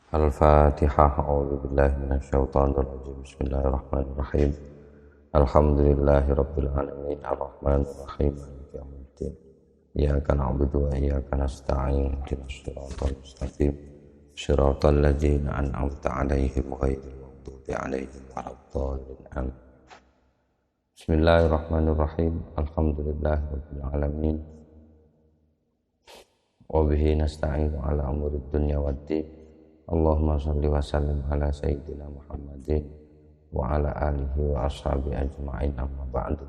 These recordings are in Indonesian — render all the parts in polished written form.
Al-Fatihah. A'udzubillahi minasyaitonirrajim. Bismillahirrahmanirrahim. Alhamdulillahi rabbil alamin. Arrahmanirrahim. Maliki yaumiddin. Iyyaka na'budu wa iyyaka nasta'in. Ihdinas siratal mustaqim. Shiratal ladzina an'amta 'alaihim ghairil maghdubi 'alaihim waladdallin. Amin. Bismillahirrahmanirrahim. Alhamdulillahi rabbil alamin. Wa bihi nasta'inu 'ala umurid dunya waddin. Allahumma shalli wa sallim ala sayyidina Muhammadin wa ala alihi wa ashabi ajma'in, amma ba'du.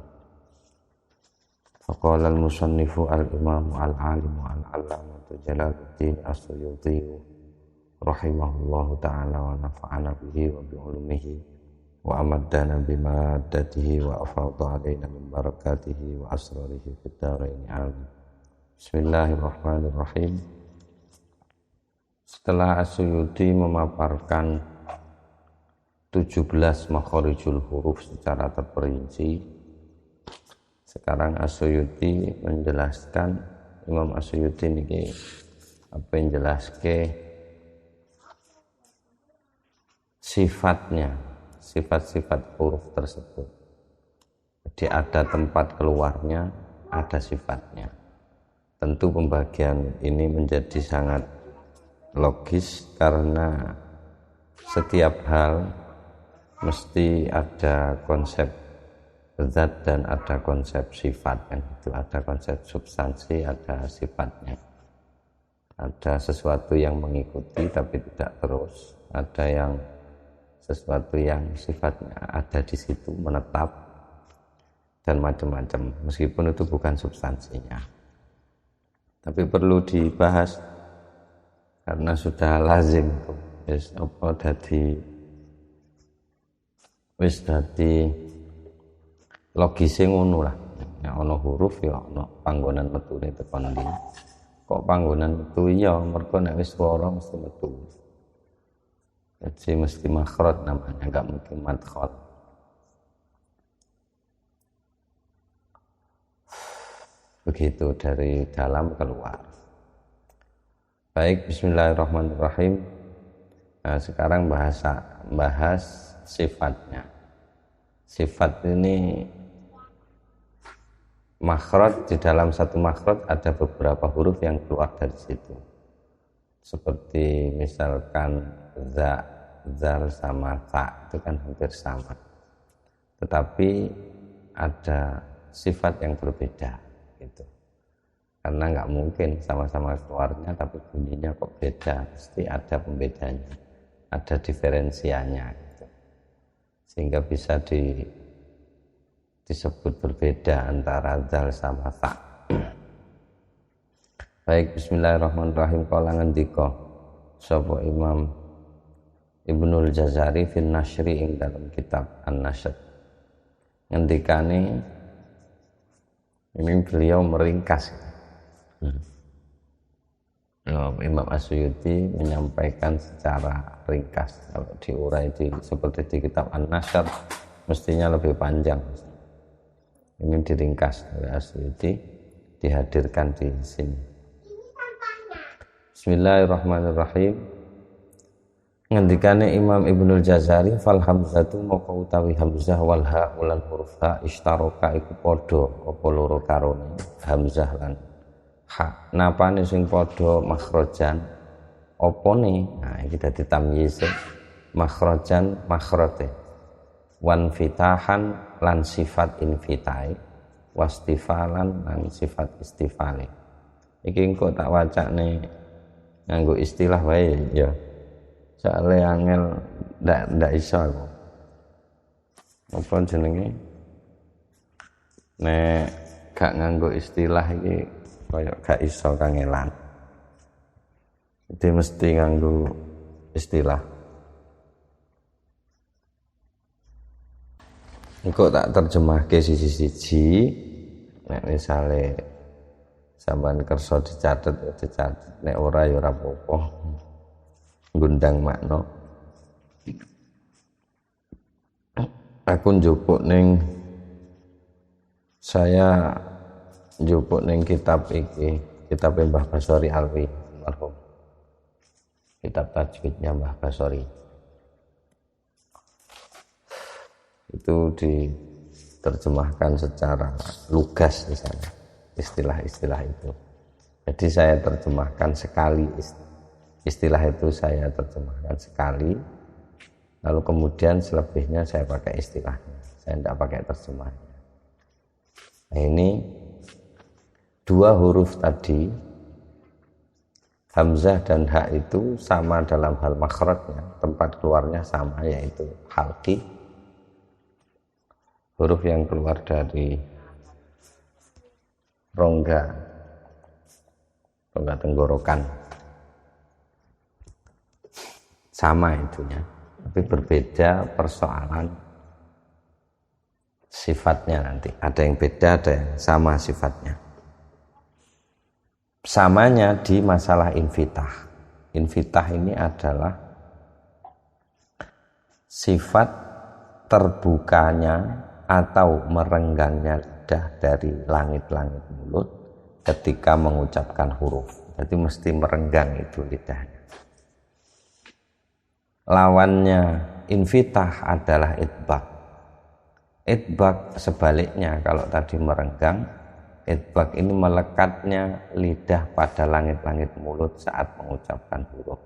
Faqala al-musannifu al-imamu al-alimu al-allamatu Jalaluddin As-Suyuti rahimahullahu ta'ala wa nafa'ana bihi wa bi'ulumihi wa amaddana bimaddatihi wa afadha alaina min barakatihi wa asrarihi fid dharain. Amin. Bismillahirrahmanirrahim. Setelah As-Suyuti memaparkan 17 makhorijul huruf secara terperinci, sekarang As-Suyuti menjelaskan, Imam As-Suyuti ini apa yang jelaskan sifatnya, sifat-sifat huruf tersebut. Jadi ada tempat keluarnya, ada sifatnya. Tentu pembagian ini menjadi sangat logis karena setiap hal mesti ada konsep zat dan ada konsep sifat, kan? Itu ada konsep substansi, ada sifatnya. Ada sesuatu yang mengikuti tapi tidak terus, ada yang sesuatu yang sifatnya ada di situ menetap dan macam-macam, meskipun itu bukan substansinya. Tapi perlu dibahas karena sudah lazim wis apa dadi logise ngono lah. Nek ana huruf ya ana panggonan metune tekan ndi. Kok panggonan metu ya mergo nek wis swara mesti metu. Jadi mesti makhraj namanya, enggak mungkin madkhal. Begitu dari dalam keluar. Baik, bismillahirrahmanirrahim. Nah, sekarang bahas sifatnya. Sifat ini makhraj, di dalam satu makhraj ada beberapa huruf yang keluar dari situ. Seperti misalkan za, zal sama ta, itu kan hampir sama. Tetapi ada sifat yang berbeda gitu. Karena nggak mungkin sama-sama keluarnya tapi bunyinya kok beda, pasti ada pembedanya, ada diferensianya gitu. Sehingga bisa disebut berbeda antara zal sama ta. Baik, bismillahirrahmanirrahim. Qala ngendika sapa Imam Ibnul Jazari fil Nashri ing dalam kitab An-Nashr. Ngendikane ini beliau meringkas. Imam As-Suyuti menyampaikan secara ringkas. Kalau diurai seperti di kitab An-Nashr mestinya lebih panjang. Ini diringkas oleh As-Suyuti, dihadirkan di sini. Bismillahirrahmanirrahim. Ngendikane Imam Ibnul Jazari, fal hamzatu moko utawi hamzah wal ha ulan huruf ha ishtaroka iku padha apa loro karone hamzah lan ha. Napane sing padha makhrajan opone? Nah iki dadi tamyiz. Makhrajan makhrote, wan fitahan lan sifat infitai, wastifalan lan sifat istifale. Iki engko tak wacane nganggo istilah wae ya. Soalnya angel ndak iso aku. Apa jenenge? Nek gak nganggo istilah iki kaya gak iso kangelan. Jadi mesti nganggo istilah. Engko tak terjemahke siji-siji. Nek misale sampean kersa dicatet ya dicatet, nek ora ya ora apa-apa. Gundang makna. Aku njupuk ning kitab iki, kitab Mbah Basori Alwi almarhum. kitab tajwidnya Mbah Basori. Itu diterjemahkan secara lugas di sana, istilah-istilah itu. Jadi saya terjemahkan sekali, istilah itu saya terjemahkan sekali, lalu kemudian selebihnya saya pakai istilahnya, saya tidak pakai terjemahnya. Nah, ini dua huruf tadi, hamzah dan ha itu sama dalam hal makhrajnya, tempat keluarnya sama, yaitu halqi. Huruf yang keluar dari rongga tenggorokan sama itunya, tapi berbeda persoalan sifatnya. Nanti ada yang beda, ada yang sama sifatnya. Samanya di masalah infitah. Infitah ini adalah sifat terbukanya atau merenggangnya lidah dari langit-langit mulut ketika mengucapkan huruf. Jadi mesti merenggang itu lidahnya. Lawannya infitah adalah itbaq. Itbaq sebaliknya, kalau tadi merenggang, itbaq ini melekatnya lidah pada langit-langit mulut saat mengucapkan huruf.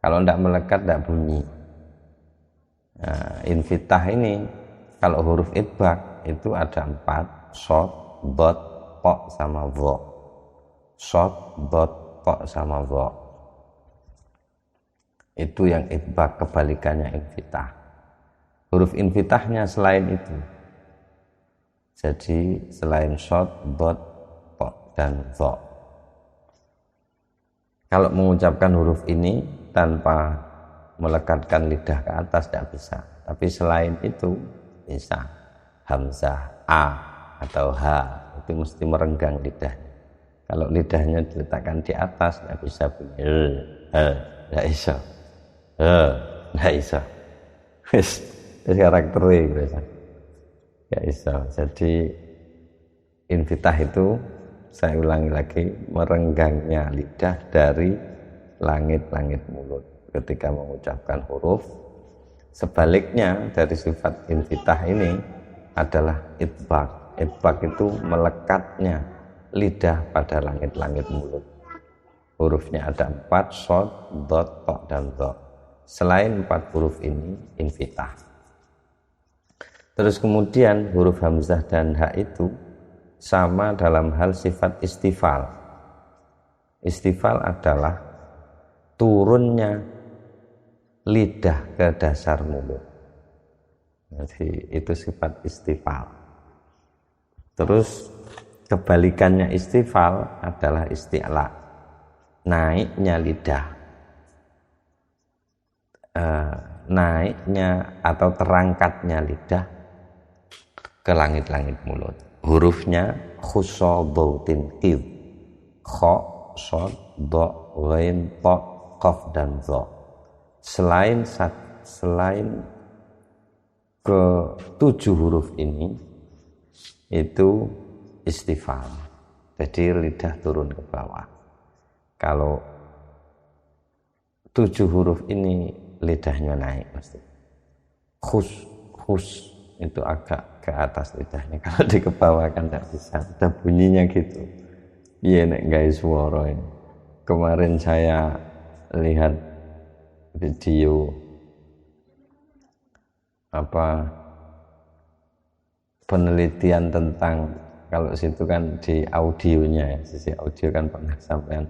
Kalau tidak melekat, tidak bunyi. Nah, infitah ini, kalau huruf itbaq itu ada 4, shod, dot, po, sama vo. Shod, dot, po, sama vo. Itu yang itbaq, kebalikannya infitah. Huruf infitahnya selain itu. Jadi selain shod, dot, po, dan vo. Kalau mengucapkan huruf ini tanpa melekatkan lidah ke atas tidak bisa. Tapi selain itu bisa. Hamzah, a atau h itu mesti merenggang lidahnya. Kalau lidahnya diletakkan di atas tidak bisa bunyi tidak bisa, tidak bisa. Wis karakternya biasa. Ya bisa. Jadi infitah itu, saya ulangi lagi, merenggangnya lidah dari langit-langit mulut ketika mengucapkan huruf. Sebaliknya dari sifat infitah ini adalah itbaq. Itbaq itu melekatnya lidah pada langit-langit mulut. Hurufnya ada 4, shod, dot, to, dan dho. Selain 4 huruf ini infitah. Terus kemudian huruf hamzah dan ha itu sama dalam hal sifat istifal. Istifal adalah turunnya lidah ke dasar mulut. Jadi itu sifat istifal. Terus kebalikannya istifal adalah isti'la, naiknya lidah, naiknya atau terangkatnya lidah ke langit-langit mulut. Hurufnya khusso bautin qid, kho, shod, do, ghain, to, qaf, dan dho. Selain ke 7 huruf ini itu istifal, jadi lidah turun ke bawah. Kalau 7 huruf ini lidahnya naik mesti. Khus itu agak ke atas lidahnya. Kalau di ke bawah kan tidak bisa, ada bunyinya gitu. Iya nek guys suara ini. Kemarin saya lihat video penelitian tentang, kalau situ kan di audionya ya, sisi audio kan pernah sampean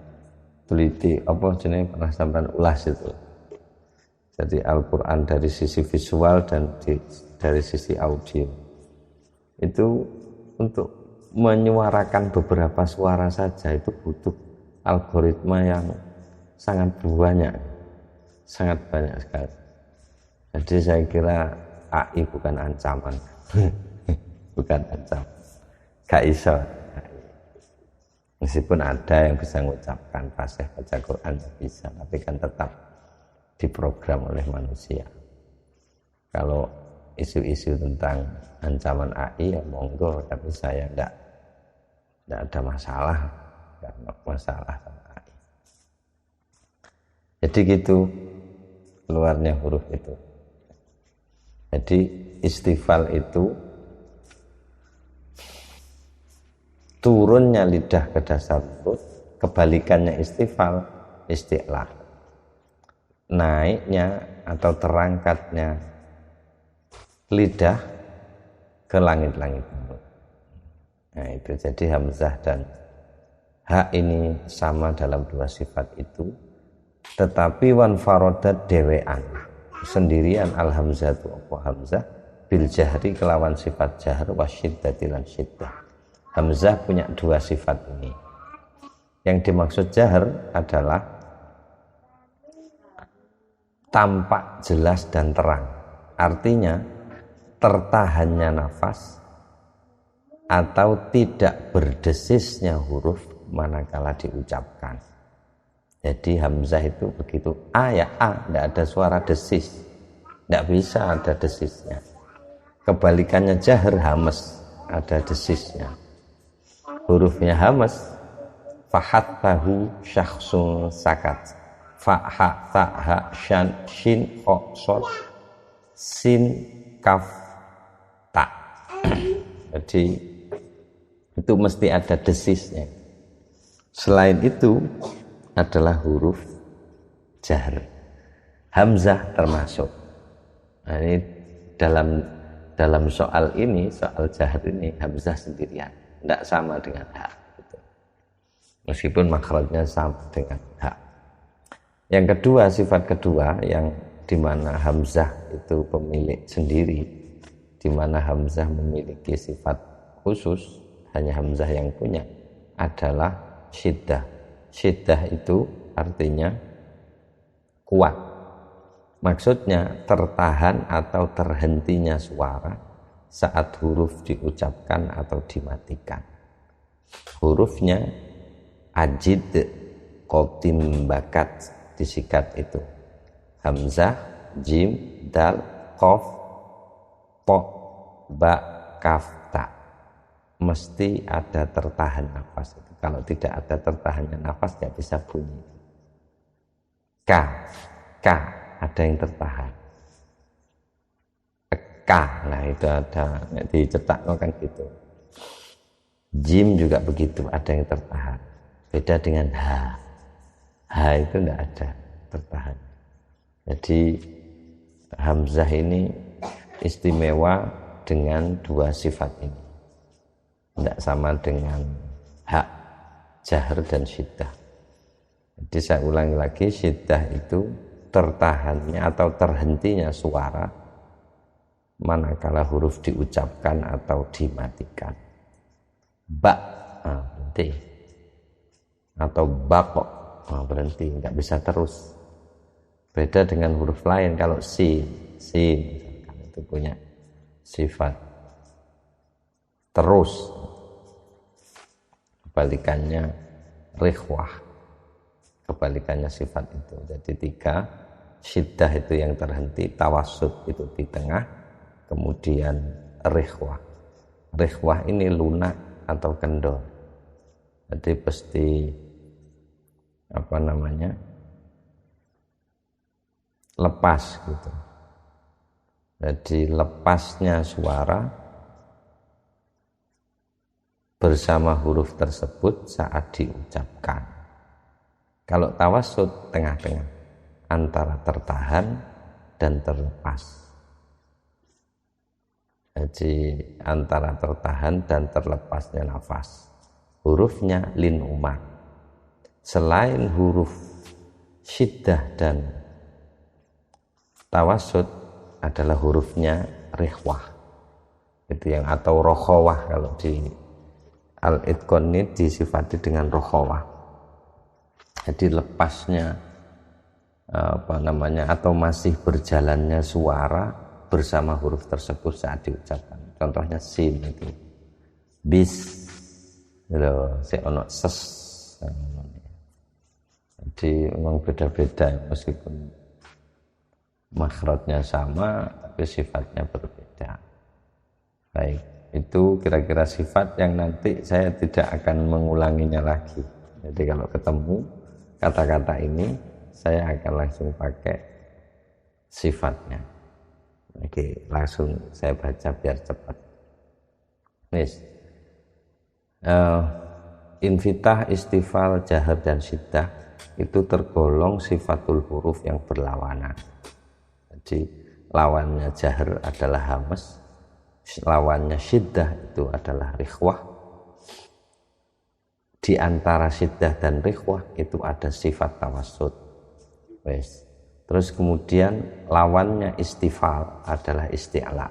teliti pernah sampean ulas itu. Jadi Al-Quran dari sisi visual dan dari sisi audio itu, untuk menyuarakan beberapa suara saja itu butuh algoritma yang sangat banyak sekali. Jadi saya kira AI bukan ancaman. Bukan ancaman, gak iso. Meskipun ada yang bisa mengucapkan fasih baca Quran bisa, tapi kan tetap diprogram oleh manusia. Kalau isu-isu tentang ancaman AI ya monggo, tapi saya enggak ada masalah sama AI. Jadi gitu keluarnya huruf itu. Jadi istifal itu turunnya lidah ke dasar mulut, kebalikannya istifal isti'la. Naiknya atau terangkatnya lidah ke langit-langit mulut. Nah itu jadi hamzah dan ha ini sama dalam dua sifat itu, tetapi wan farodat dewean sendirian al hamzatu apa hamzah bil jahri kelawan sifat jahr wasyiddati lan syiddah. Hamzah punya dua sifat ini. Yang dimaksud jahr adalah tampak jelas dan terang, artinya tertahannya nafas atau tidak berdesisnya huruf manakala diucapkan. Jadi hamzah itu begitu a ya a, tidak ada suara desis, tidak bisa ada desisnya. Kebalikannya jahr hamas, ada desisnya. Hurufnya hamas, fahat bahu syakhsun sakat, fa ha ta ha shan shin kha shad sin kaf ta. Jadi itu mesti ada desisnya. Selain itu adalah huruf jahr. Hamzah termasuk. Nah, ini dalam soal ini, soal jahr ini hamzah sendirian, tidak sama dengan ha. Gitu. Meskipun makhrajnya sama dengan ha. Yang kedua, sifat kedua yang dimana hamzah itu pemilik sendiri, dimana hamzah memiliki sifat khusus, hanya hamzah yang punya, adalah syiddah. Syiddah itu artinya kuat. Maksudnya tertahan atau terhentinya suara saat huruf diucapkan atau dimatikan. Hurufnya ajid, qatim, bakat, disikat itu. Hamzah, jim, dal, qaf, po, ba, kaf, ta. Mesti ada tertahan nafas itu. Kalau tidak ada tertahannya nafas tidak bisa bunyi. K ada yang tertahan. K, nah itu ada dicetak kan gitu. Jim juga begitu, ada yang tertahan. Beda dengan H itu tidak ada tertahan. Jadi hamzah ini istimewa dengan dua sifat ini. Tidak sama dengan hak, jahr dan syiddah. Jadi saya ulangi lagi, syiddah itu tertahannya atau terhentinya suara manakala huruf diucapkan atau dimatikan. Ba, berhenti. Atau bako, berhenti, nggak bisa terus. Beda dengan huruf lain, kalau sin misalkan, itu punya sifat terus. Kebalikannya rikhwah, kebalikannya sifat itu. Jadi tiga, syiddah itu yang terhenti, tawassut itu di tengah, kemudian rikhwah. Rikhwah ini lunak atau kendor. Jadi pasti lepas gitu. Jadi lepasnya suara bersama huruf tersebut saat diucapkan. Kalau tawassut tengah-tengah antara tertahan dan terlepas. Jadi antara tertahan dan terlepasnya nafas. Hurufnya lin umar. Selain huruf syiddah dan tawassut adalah hurufnya rikhwah. Itu yang atau rokhawah, kalau di al-itqan ini disifati dengan rokhawah. Jadi lepasnya atau masih berjalannya suara bersama huruf tersebut saat diucapkan. Contohnya sin itu. Bis. Si ono ses. Jadi memang beda-beda meskipun makhrajnya sama tapi sifatnya berbeda. Baik, itu kira-kira sifat yang nanti saya tidak akan mengulanginya lagi. Jadi kalau ketemu kata-kata ini saya akan langsung pakai sifatnya. Oke, langsung saya baca biar cepat. Nis, infitah, istifal, jahar dan syiddah itu tergolong sifatul huruf yang berlawanan. Jadi lawannya jahar adalah hamas, lawannya syiddah itu adalah rikhwah. Di antara syiddah dan rikhwah itu ada sifat tawassut. Wes. Terus kemudian lawannya istifal adalah isti'la.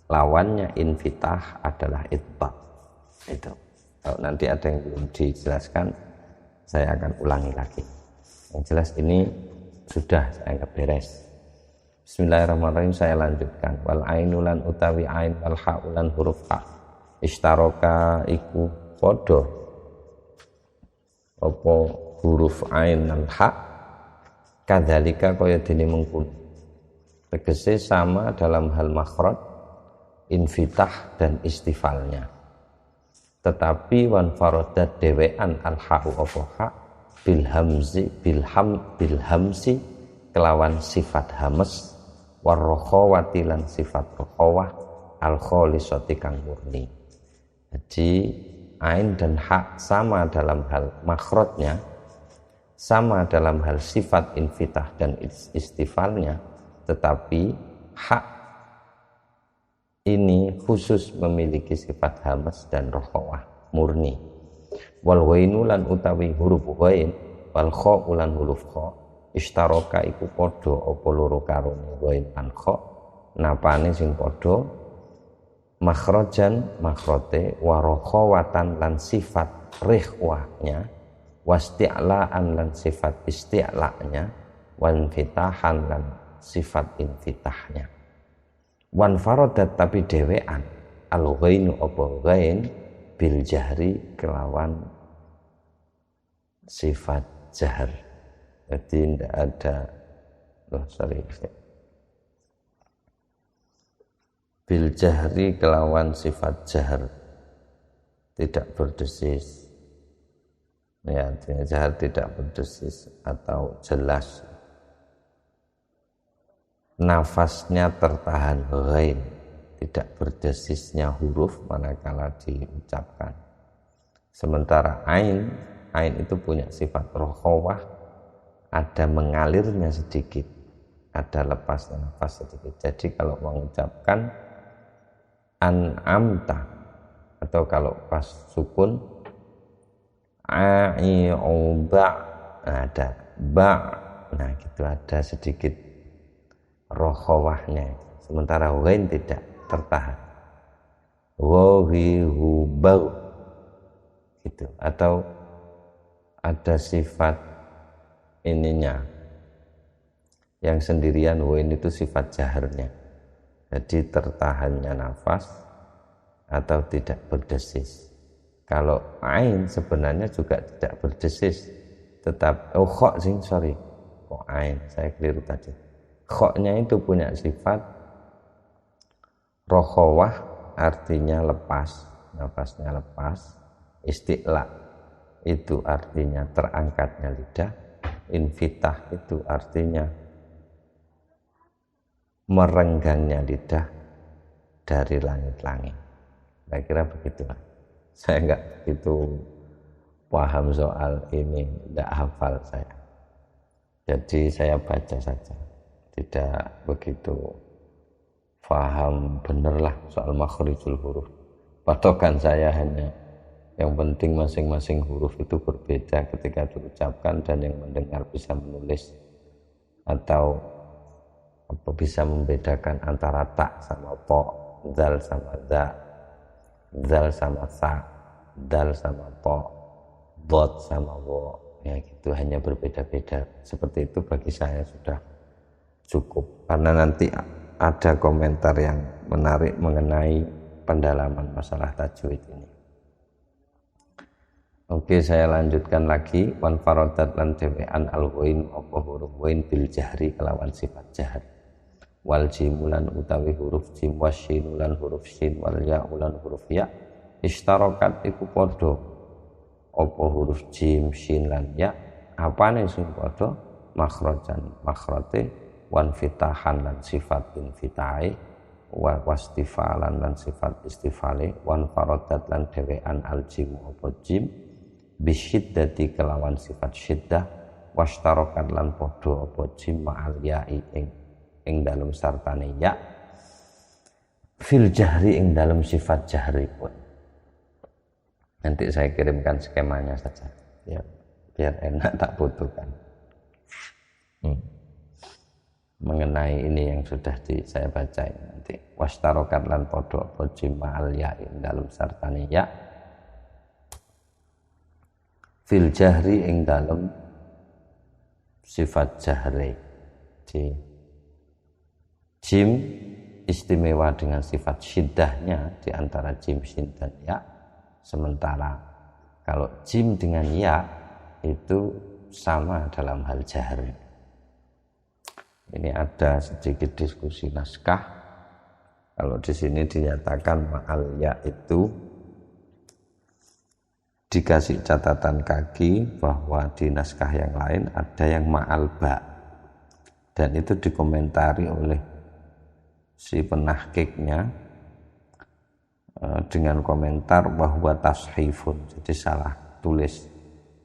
Lawannya infitah adalah itbaq. Itu. Kalau nanti ada yang belum dijelaskan, saya akan ulangi lagi. Yang jelas ini sudah saya anggap beres. Bismillahirrahmanirrahim, saya lanjutkan. Wal ainulan utawi ain wal ha'ulan huruf ha. Ishtaroka iku podo. Apa huruf ain dan ha. Kadzalika kaya dene mengkono. Tegese sama dalam hal makhraj, infitah dan istifalnya. Tetapi wan faradat dewean al ha'u apa ha bil hamsi kelawan sifat hamas war rokhawati lan sifat rokhawah al khalisati kang murni. Jadi ain dan ha sama dalam hal makhrajnya, sama dalam hal sifat infitah dan istifalnya, tetapi hak ini khusus memiliki sifat hamas dan rokhawah murni. Wal wainu lan utawi huruf wain wal kha ulan huruf kha ishtaroka iku padha apa loro karone wain lan kha napane sing padha makhrajan makhrote wa rokhawatan lan sifat rikhwahnya wasti'laan lan sifat isti'la'nya wan fitahan lan sifat infitahnya. Wan faradat tapi dewean al ghainu apa ghain bil jahri kelawan sifat jahar. Jadi tidak ada bil jahri kelawan sifat jahar, tidak berdesis. Ya, jahar tidak berdesis atau jelas. Nafasnya tertahan ghain, tidak berdesisnya huruf manakala diucapkan. Sementara ain itu punya sifat rokhawah, ada mengalirnya sedikit, ada lepasnya nafas sedikit. Jadi kalau mengucapkan an'amta atau kalau pas sukun ba, ada ba, nah gitu ada sedikit rokhawahnya. Sementara ghain tidak, tertahan. Wahihu bau gitu. Atau ada sifat ininya yang sendirian, ghain itu sifat jaharnya. Jadi tertahannya nafas atau tidak berdesis. Kalau ain sebenarnya juga tidak berdesis, tetap ain, saya keliru tadi. Khoknya itu punya sifat rokhawah, artinya lepas, nafasnya lepas. Isti'la itu artinya terangkatnya lidah. Infitah itu artinya merenggangnya lidah dari langit-langit. Saya kira begitulah. Saya enggak begitu paham soal ini, enggak hafal saya. Jadi saya baca saja, tidak begitu paham benerlah soal makhrijul huruf. Patokan saya hanya yang penting masing-masing huruf itu berbeda ketika diucapkan dan yang mendengar bisa menulis atau bisa membedakan antara ta sama po, zal sama za, zal sama sa, dal sama po, dot sama wo, ya gitu, hanya berbeda-beda. Seperti itu bagi saya sudah cukup, karena nanti ada komentar yang menarik mengenai pendalaman masalah tajwid ini. Oke, saya lanjutkan lagi. Wan faradat lan dewean al ghain apa huruf ghain bil jahri kelawan sifat jahar. Wal jimulan utawi huruf jim wasyinulan huruf syin wal ya ulan huruf ya ishtarokat iku padha apa huruf jim syin lan ya apane sing padha makhrajan makhrote, wan fitahan lan sifat infitae, wa wastifalan lan sifat istifale, wan farodat lan dhewean aljimu apa jim bisyiddati kelawan sifat syiddah, wastarokat lan podo apa jim ma'al ya'i ing dalem sartane ya fil jahri ing dalem sifat jahri pun. Nanti saya kirimkan skemanya saja ya, biar enak tak butuhkan. Mengenai ini yang sudah saya baca nanti. Wastarokat lan podo apa jima al ya ing dalem sartane ya fil jahri ing dalem sifat jahri. Jim istimewa dengan sifat syiddahnya di antara jim, shin dan ya. Sementara kalau jim dengan ya itu sama dalam hal jahri. Ini ada sedikit diskusi naskah. Kalau di sini dinyatakan ma'al ya itu dikasih catatan kaki bahwa di naskah yang lain ada yang ma'al ba, dan itu dikomentari oleh si penahkiknya dengan komentar bahwa tashifun, jadi salah tulis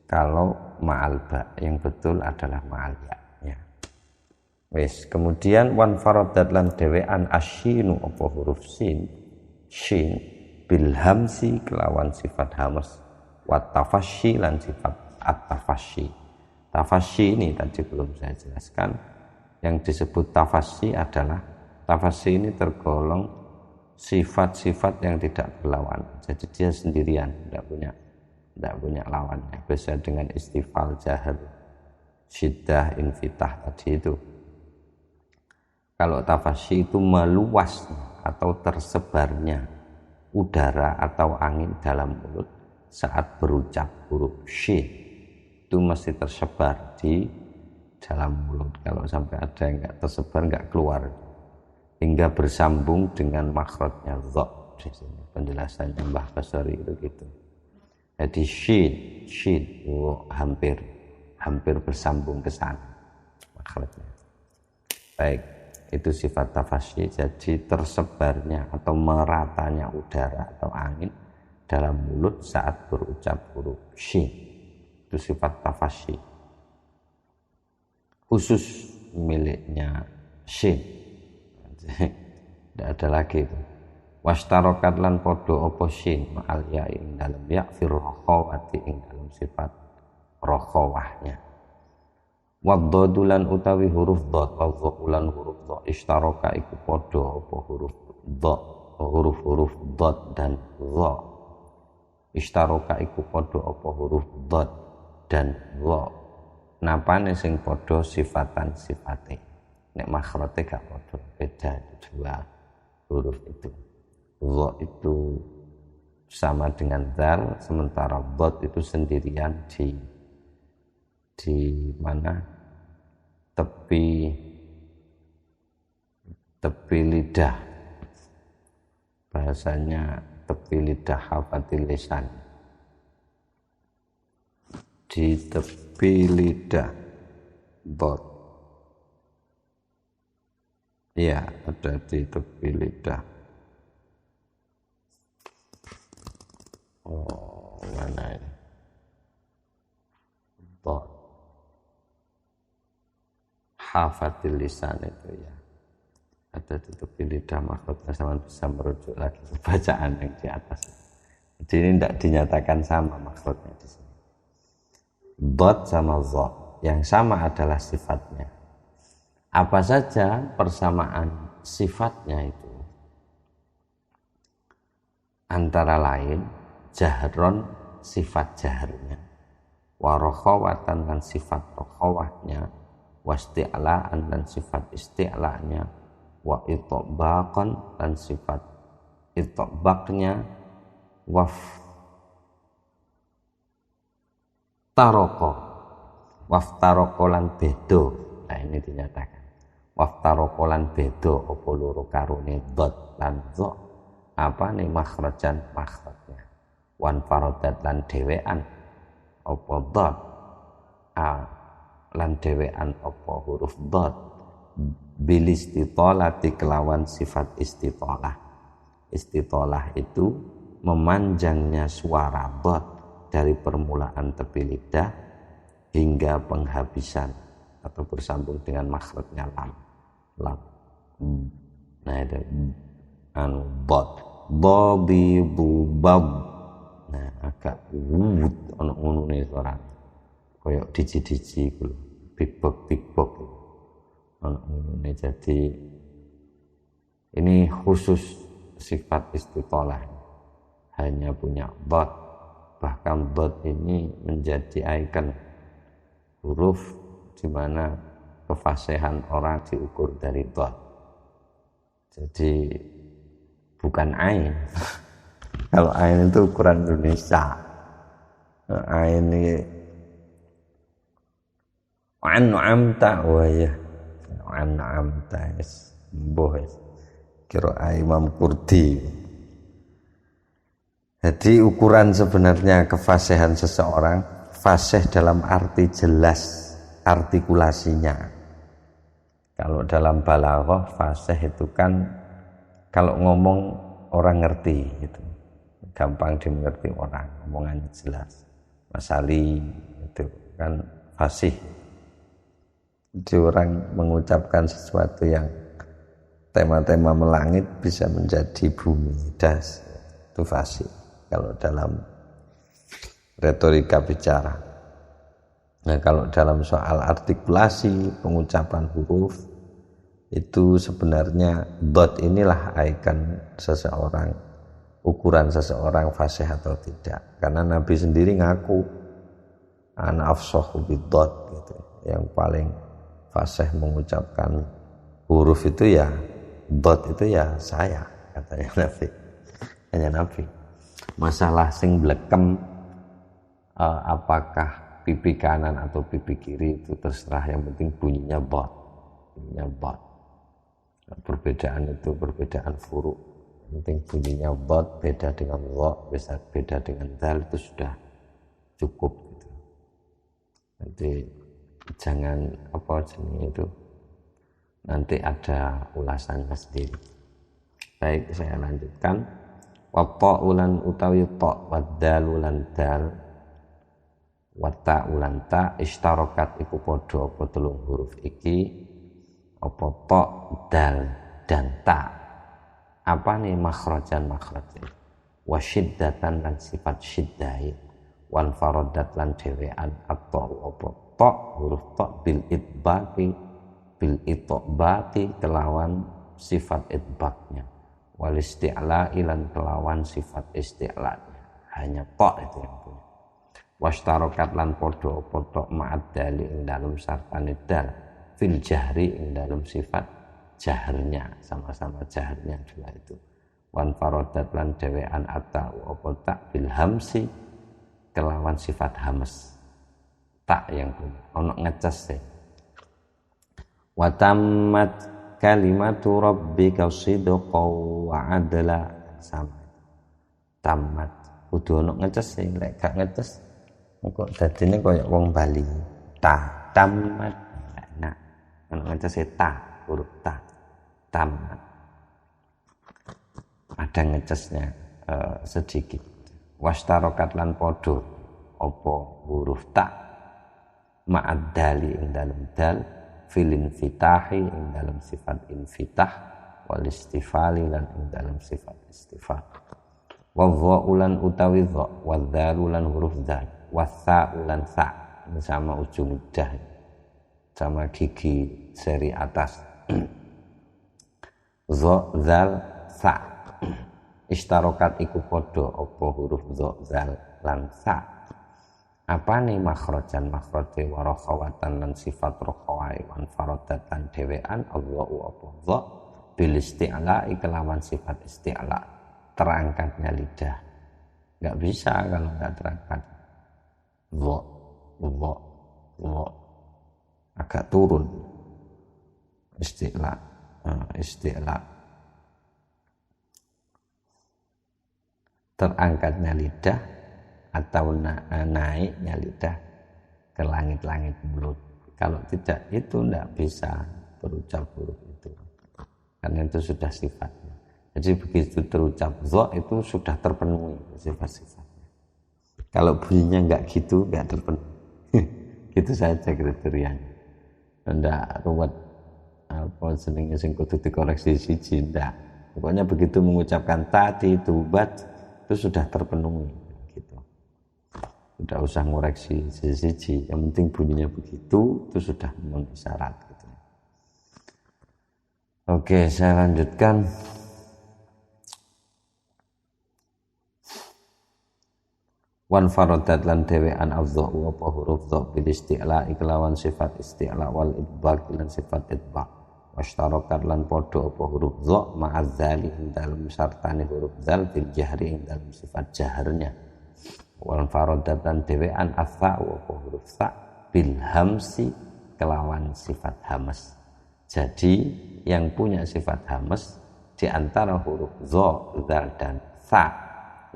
kalau ma'al ba, yang betul adalah ma'al ya. Wes, kemudian wan faradat lan dhewean asyinu apa huruf shin bil hamsi kelawan sifat hams, wa tafasyi lan sifat at-tafasyi. Tafasyi ini tadi belum saya jelaskan. Yang disebut tafasyi adalah, tafasyi ini tergolong sifat-sifat yang tidak berlawan. Jadi dia sendirian, tidak punya lawannya. Beda dengan istifal, jahr, syiddah, infitah tadi itu. Kalau tafasyi itu meluas atau tersebarnya udara atau angin dalam mulut saat berucap huruf shin, itu mesti tersebar di dalam mulut. Kalau sampai ada yang nggak tersebar, nggak keluar, hingga bersambung dengan makhrajnya dha. Di sini penjelasannya Mbah Basri itu gitu. Jadi shin hampir bersambung ke sana makhrajnya. Baik, itu sifat tafasyi, jadi tersebarnya atau meratanya udara atau angin dalam mulut saat berucap huruf shin, itu sifat tafasyi khusus miliknya shin. Tidak ada lagi itu. Wastarokat lan podo opo shin ma'al ya ing dalam ya fir rokhawati ing dalam sifat rokhawahnya. Waddodulan utawi huruf dot, waddodulan huruf dot, ishtaroka iku podo apa huruf dot, huruf dot dan dha. Ishtaroka iku podo apa huruf dot dan dha. Napane sing podo sifatan sifate. Nek makhrote gak podo, beda dua huruf itu. Dha itu sama dengan dal, sementara dot itu sendirian di mana tepi lidah, bahasanya tepi lidah hafatil lisan, di tepi lidah dot ya, ada di tepi lidah. Oh, mana ini dot hafatil lisan itu ya, ada di tepi lidah makhrajnya. Sama bisa merujuk lagi ke bacaan yang di atas. Jadi ini tidak dinyatakan sama makhrajnya di sini. Dot sama dha, yang sama adalah sifatnya. Apa saja persamaan sifatnya itu? Antara lain jahron, sifat jahrnya, warokhawatan dan sifat rokhawahnya, wasti'la'an dan sifat isti'la'nya, wa itobaqan dan sifat itobaqnya, waftaroko lan bedo. Nah ini dinyatakan waftaroko lan bedo apa loro karone dot lan dha, apa nih makhrajan makhrajnya, wan farodat lan dhewean apa dot lan dhewean apa huruf dot bil istitolati kelawan sifat istitolah. Istitolah itu memanjangnya suara dot dari permulaan tepi lidah hingga penghabisan atau bersambung dengan makhrajnya lam. Nah itu dot babi bubab. Nah agak ono ngene suara koyok diji-diji gitu, big box ini. Jadi ini khusus sifat istitolah, hanya punya dot. Bahkan dot ini menjadi ikon huruf di mana kefasihan orang diukur dari dot. Jadi bukan ain. Kalau ain itu ukuran Indonesia. Ain ini an'amta wa ya an'amta boh kira Imam Qurdi. Jadi ukuran sebenarnya kefasihan seseorang, fasih dalam arti jelas artikulasinya. Kalau dalam balaghah fasih itu kan kalau ngomong orang ngerti gitu, gampang dimengerti orang, omongannya jelas. Masali itu kan fasih. Jadi orang mengucapkan sesuatu yang tema-tema melangit bisa menjadi bumi, das, itu fasih kalau dalam retorika bicara. Nah kalau dalam soal artikulasi pengucapan huruf itu sebenarnya dot inilah ikon seseorang, ukuran seseorang fasih atau tidak. Karena Nabi sendiri ngaku ana afsahu bid-dot gitu, yang paling fasih mengucapkan huruf itu ya dot itu ya saya, katanya Nabi. Hanya Nabi. Masalah sing blekem apakah pipi kanan atau pipi kiri itu terserah, yang penting bunyinya dot. Bunyinya dot. Perbedaan itu perbedaan furuk. Yang penting bunyinya dot, beda dengan dha, beda dengan dal, itu sudah cukup gitu. Nanti jangan apa jenis itu, nanti ada ulasannya sendiri. Baik, saya lanjutkan. Wa ulan utawi ta, wa dalulan dal, wa ta ulan ta, istarokat iku padha apa telung huruf iki, apa ta, dal dan ta. Apa nih makhrajan? Wa syiddatan lan sifat syiddahi, wal faradat lan dhewean atau apa ta, huruf ta bil itbaqi kelawan sifat itbaqnya, wal isti'la ilan kelawan sifat isti'lanya. Hanya ta itu yang punya. Wastarokat lan podo apa ma'ad dali ing dalem sartane dal fil jahri ing dalem sifat jaharnya, sama-sama jaharnya dua itu. Wan faradat lan dhewean atau apa tak bil hamsi kelawan sifat hames, tak yang punya ono ngeces ya. Wa tammat kalimatu rabbika sidqan wa adla, sama tamat kudu ono ngeces sing lek gak ngeces kok dadine koyo wong Bali. Tamat nah ono ngeces ta, huruf ta, tamat ada ngecesnya sedikit. Wastarokat lan podo apa huruf ta ma'ad dali ing dalem dal fil infitahi ing dalam sifat infitah, wal istifali lan ing dalam sifat istifal. Wa dha'ulan utawi dha, wa dhalulan huruf dhal, wa tha'ulan tha, sama ujung dah, sama gigi seri atas. Dha, dhal, tha. Istarokat iku padha apa huruf dha, dhal lan tha. Apa nih makhrajan makhraje wa rakhawatan lan sifat rakhawai wan faradatan dhewean Allahu apa dha bil isti'la kelawan sifat isti'la, terangkatnya lidah. Enggak bisa kalau enggak terangkat. Dha agak turun isti'la. Terangkatnya lidah atau naiknya lidah ke langit-langit mulut. Kalau tidak itu tidak bisa berucap huruf itu, karena itu sudah sifatnya. Jadi begitu terucap dha itu sudah terpenuhi sifat-sifatnya. Kalau bunyinya enggak gitu, enggak terpenuhi. Gitu saja kriterianya. Enggak ruwet apa jenenge sing kudu dikoreksi siji, enggak. Pokoknya begitu mengucapkan tadi tubat itu sudah terpenuhi gitu. Tidak usah ngoreksi siji, yang penting bunyinya begitu, itu sudah memenuhi syarat gitu. Oke, saya lanjutkan. Wan faradat lan dhewean afdhu apa huruf dha bil isti'la iklawan sifat isti'la wal idbaq lan sifat idbaq washtarakat lan padha apa huruf dha ma'adzali ing dalem sartane huruf dzal bil jahri ing dalem sifat jaharnya. Wal faradat lan dhewean afa apa huruf sa bil hamsi kelawan sifat hamas. Jadi yang punya sifat hamas di antara huruf dha, dzal dan sa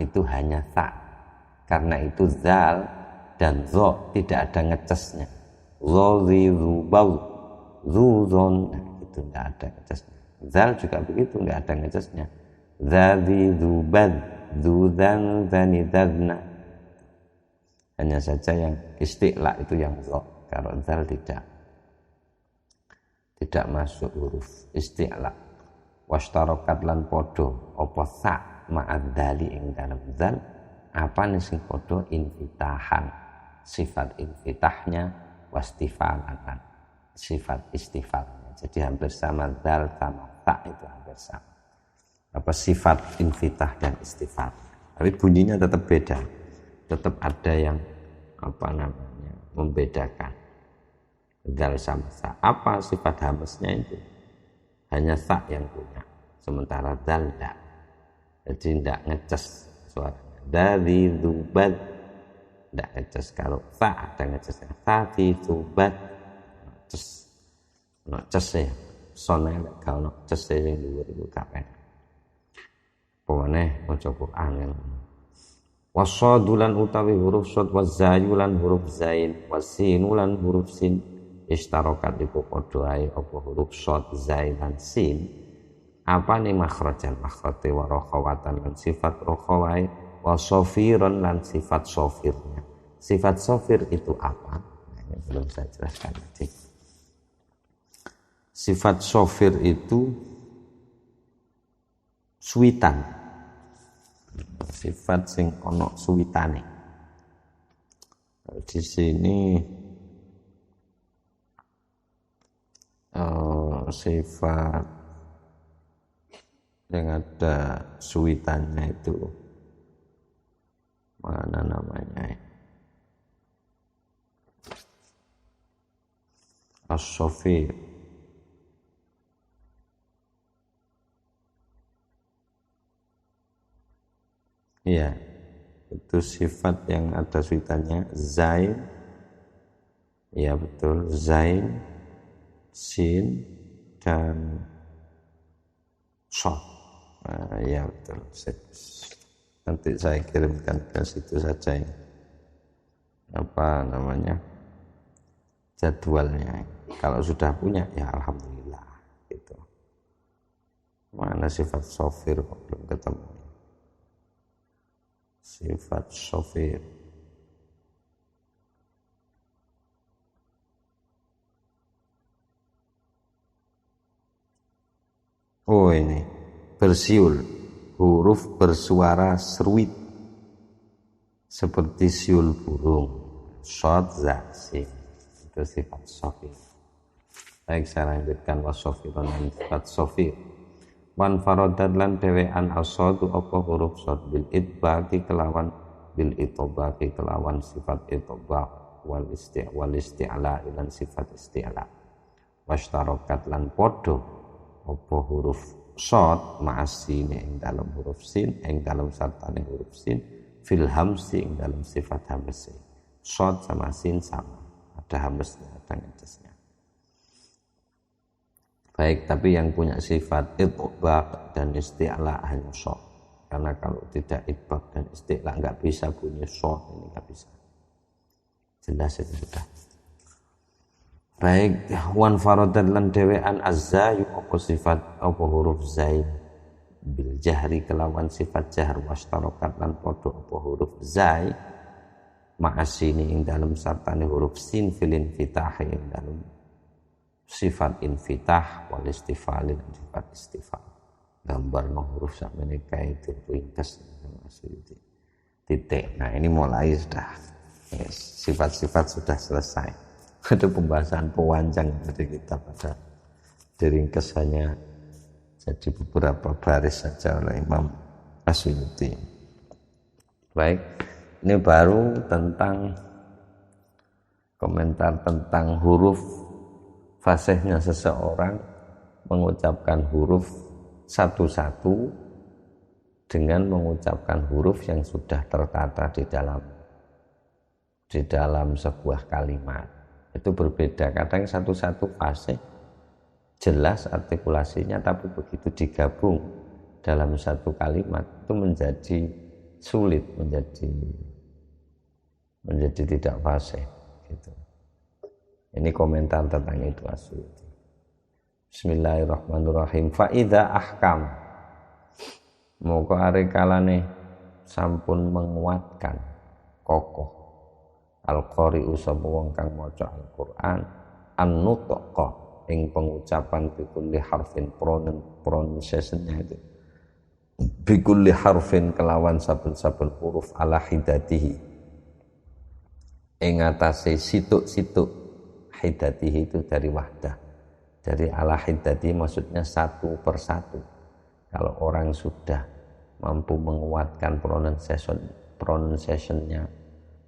itu hanya sa. Karena itu zal dan dha tidak ada ngecesnya. Dzi dzubau dzuzon itu enggak ada ngecesnya. Zal juga begitu, enggak ada ngecesnya. Dzadzi dzubad dzuzan dzanidadna. Hanya saja yang isti'la itu yang dha. Kalau zal tidak masuk huruf isti'la. Washtarakat lan podo apa sa ma'adzali ing dalam zal apa nih sing podo infitahan sifat infitahnya wastifalan sifat istifalnya. Jadi hampir sama dal sama ta itu hampir sama. Apa sifat infitah dan istifal. Tapi bunyinya tetap beda. Tetap ada yang apa namanya membedakan dal sama sa. Apa sifat hamasnya itu? Hanya sa yang punya. Sementara dal tidak. Jadi tidak ngecas suaranya. Dari zubat tidak ngecas. Kalau sa ada ngecasnya. Tadi zubat ngecas. Ngecas ya. Sonnya kalau ngecas ya yang luar itu kapan. Pokoknya maca Quran yang wasadulan utawi huruf shad wazayulan huruf zain wasinulan huruf sin istarokat iku padha ae apa huruf shad zain lan sin apa nih makhrajan makhrate wa rakhawatan lan sifat rakhawai wa sofiron lan sifat sofirnya. Sifat sofir itu apa? Nah, ini belum saya jelaskan tadi. Sifat sofir itu suwitan. Sifat sing ono suwitane. Di sini sifat yang ada suwitannya itu mana namanya? As-Sofir. Iya, itu sifat yang ada suitannya zain. Iya betul, zain, sin dan shad. Nah, iya betul. Nanti saya kirimkan ke situ saja ya. Apa namanya jadwalnya. Kalau sudah punya ya alhamdulillah gitu. Mana sifat sofir kok belum ketemu. Sifat sofir. Oh ini bersiul. Huruf bersuara seruit seperti siul burung. Shad za sin itu sifat sofir. Baik, saya lanjutkan wasofiron dan sifat sofir. Wan farodat lan dewean asadu apa huruf shad bil itbaqi kelawan bil itobaqi kelawan sifat itobaq wal isti'la lan sifat isti'la. Washtarakat lan podo apa huruf shad ma'asine ing dalam huruf sin ing dalam sartane huruf sin fil hamsi ing dalam sifat hamsi. Shad sama sin sama, ada hamsnya, ada ngecesnya. Baik, tapi yang punya sifat itbaq dan isti'la hanya shad. Karena kalau tidak itbaq dan isti'la enggak bisa bunyi shad, ini enggak bisa. Jelas itu sudah. Baik wan faradat lan dhewean azzayu apa sifat apa huruf zai bil jahri kelawan sifat jahr wastarokat lan padha apa huruf zai ma'asini ing dalem sartane huruf sin fil infitah ing dalem sifat infitah wal istifal lan sifat istifal gambar no huruf sakmene kae ringkes titik. Nah ini mulai sudah sifat-sifat sudah selesai. Ada pembahasan pewanjang dari kita pada diringkes hanya jadi beberapa baris saja oleh Imam Asyuyuti. Baik, ini baru tentang komentar tentang huruf fasihnya seseorang mengucapkan huruf satu-satu dengan mengucapkan huruf yang sudah tertata di dalam sebuah kalimat. Itu berbeda, kadang satu-satu fasih jelas artikulasinya, tapi begitu digabung dalam satu kalimat itu menjadi sulit, menjadi tidak fasih gitu. Ini komentar tentang itu Asyuyuti. Bismillahirrahmanirrahim. Fa idza ahkam, moko are kalane sampun menguatkan kokoh al-qari'u sapa wong kang maca Al-Qur'an an-nutqa ing pengucapan bikulli harfin pronunciation-nya itu bikulli harfin kelawan saben-saben huruf ala hidatihi ing atase situk-situk hidatihi itu dari wahdah, dari ala hidatihi maksudnya satu persatu. Kalau orang sudah mampu menguatkan pronunciation-nya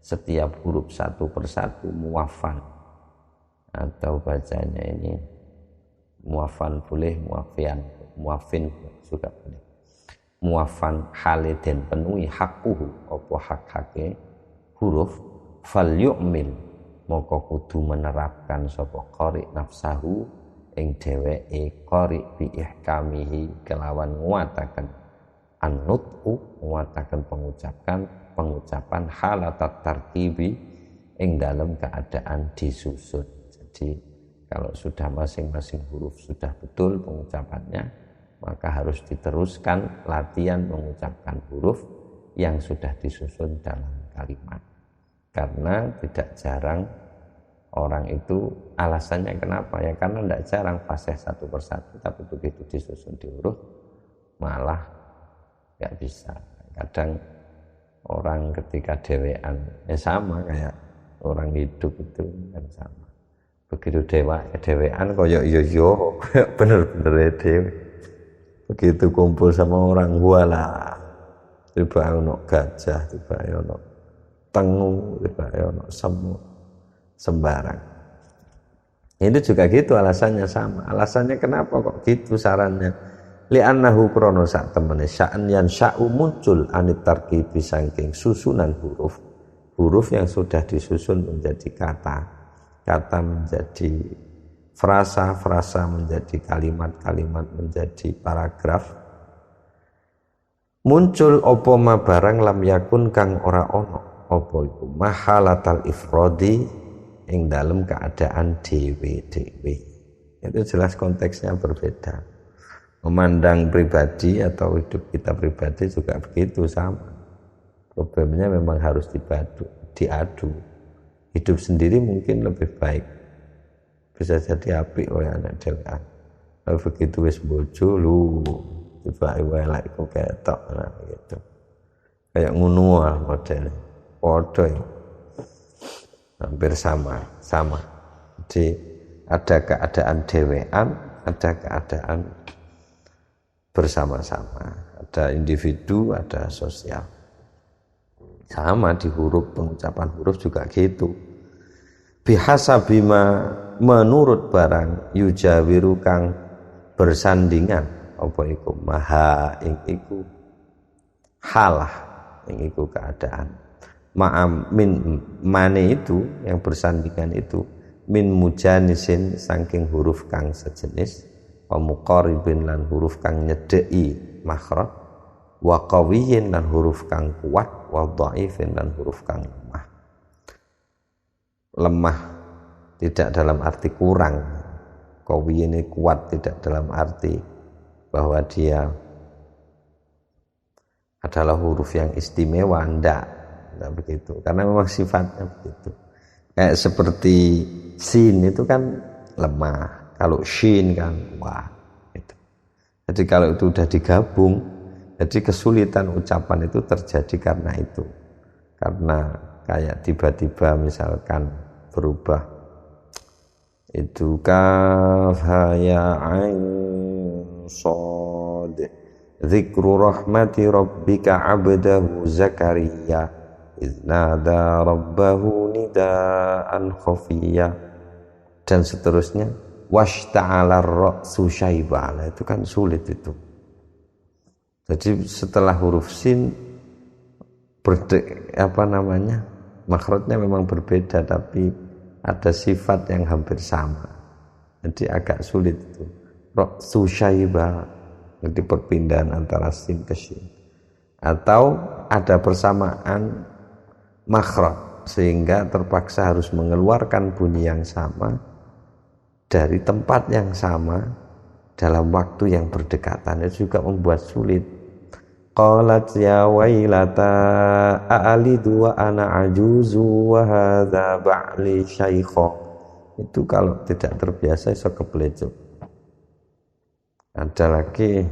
setiap huruf satu persatu muwafan, atau bacanya ini muwafan boleh, muwafin juga boleh, muwafan hale den penuhi hakuhu apa hak-hake huruf fal yu'mil moko kudu menerapkan sapa qari nafsahu ing dheweke qari bi ihkamihi kelawan nguataken an-nutqu nguataken pengucapan halatat tarkibi ing dalam keadaan disusun. Jadi kalau sudah masing-masing huruf sudah betul pengucapannya, maka harus diteruskan latihan mengucapkan huruf yang sudah disusun dalam kalimat. Karena tidak jarang orang itu alasannya kenapa ya, karena tidak jarang fasih satu persatu, tapi begitu disusun di huruf malah nggak bisa. Kadang orang ketika dewean sama kayak orang hidup itu kan sama, begitu dewean koyo yo bener-bener dewe, begitu kumpul sama orang walah tiba ono gajah, tiba ono tengu, tiba ono semut sembarang. Ini juga gitu alasannya sama. Alasannya kenapa kok gitu sarannya? Li'annahu krono sak temene sya'an yan sya'u muncul anit tarkibi saking susunan huruf yang sudah disusun menjadi kata menjadi frasa menjadi kalimat menjadi paragraf. Muncul apa ma barang lam yakun kang ora ono apa iku mahalatal ifrodi ing dalem keadaan dewe-dewe. Itu jelas konteksnya berbeda. Memandang pribadi atau hidup kita pribadi juga begitu sama. Problemnya memang harus diadu. Hidup sendiri mungkin lebih baik, bisa jadi apik oleh anak dewean. Kalau begitu wis bojo lu tiba elek kok ketok nah gitu. Kayak ngono model. Padha hampir sama. Jadi ada keadaan dewean, ada keadaan bersama-sama, ada individu, ada sosial. Sama di huruf, pengucapan huruf juga gitu. Bihasabima menurut barang yujawiru kang bersandingan apa iku maha ing iku halah ing iku keadaan ma'am min mane itu yang bersandingan itu min mujanisin saking huruf kang sejenis wa muqaribin lan huruf kang nyedeki makhraj wa qawiyyin lan huruf kang kuat wa dhaifin lan huruf kang lemah tidak dalam arti kurang. Qawi ini kuat, tidak dalam arti bahwa dia adalah huruf yang istimewa, enggak begitu, karena memang sifatnya begitu. Kayak seperti sin itu kan lemah, kalau shin kan wah gitu. Jadi kalau itu udah digabung, jadi kesulitan ucapan itu terjadi karena itu, karena kayak tiba-tiba misalkan berubah itu kaf ha ya ain shad dzikru rahmati rabbika 'abdahu Zakaria idz nada rabbahu nidaan khafiyya, dan seterusnya. Washta'ala ar-ra'su syaiba, itu kan sulit itu. Jadi setelah huruf sin makhrajnya memang berbeda, tapi ada sifat yang hampir sama. Jadi agak sulit itu. Ra'su syaiba, jadi perpindahan antara sin ke shin. Atau ada persamaan makhraj sehingga terpaksa harus mengeluarkan bunyi yang sama dari tempat yang sama dalam waktu yang berdekatan. Itu juga membuat sulit. Qalat ya wailata a'alidu wa ana ajuzu wa hadza ba'li syaikha. Itu kalau tidak terbiasa iso keplecuk. Ada lagi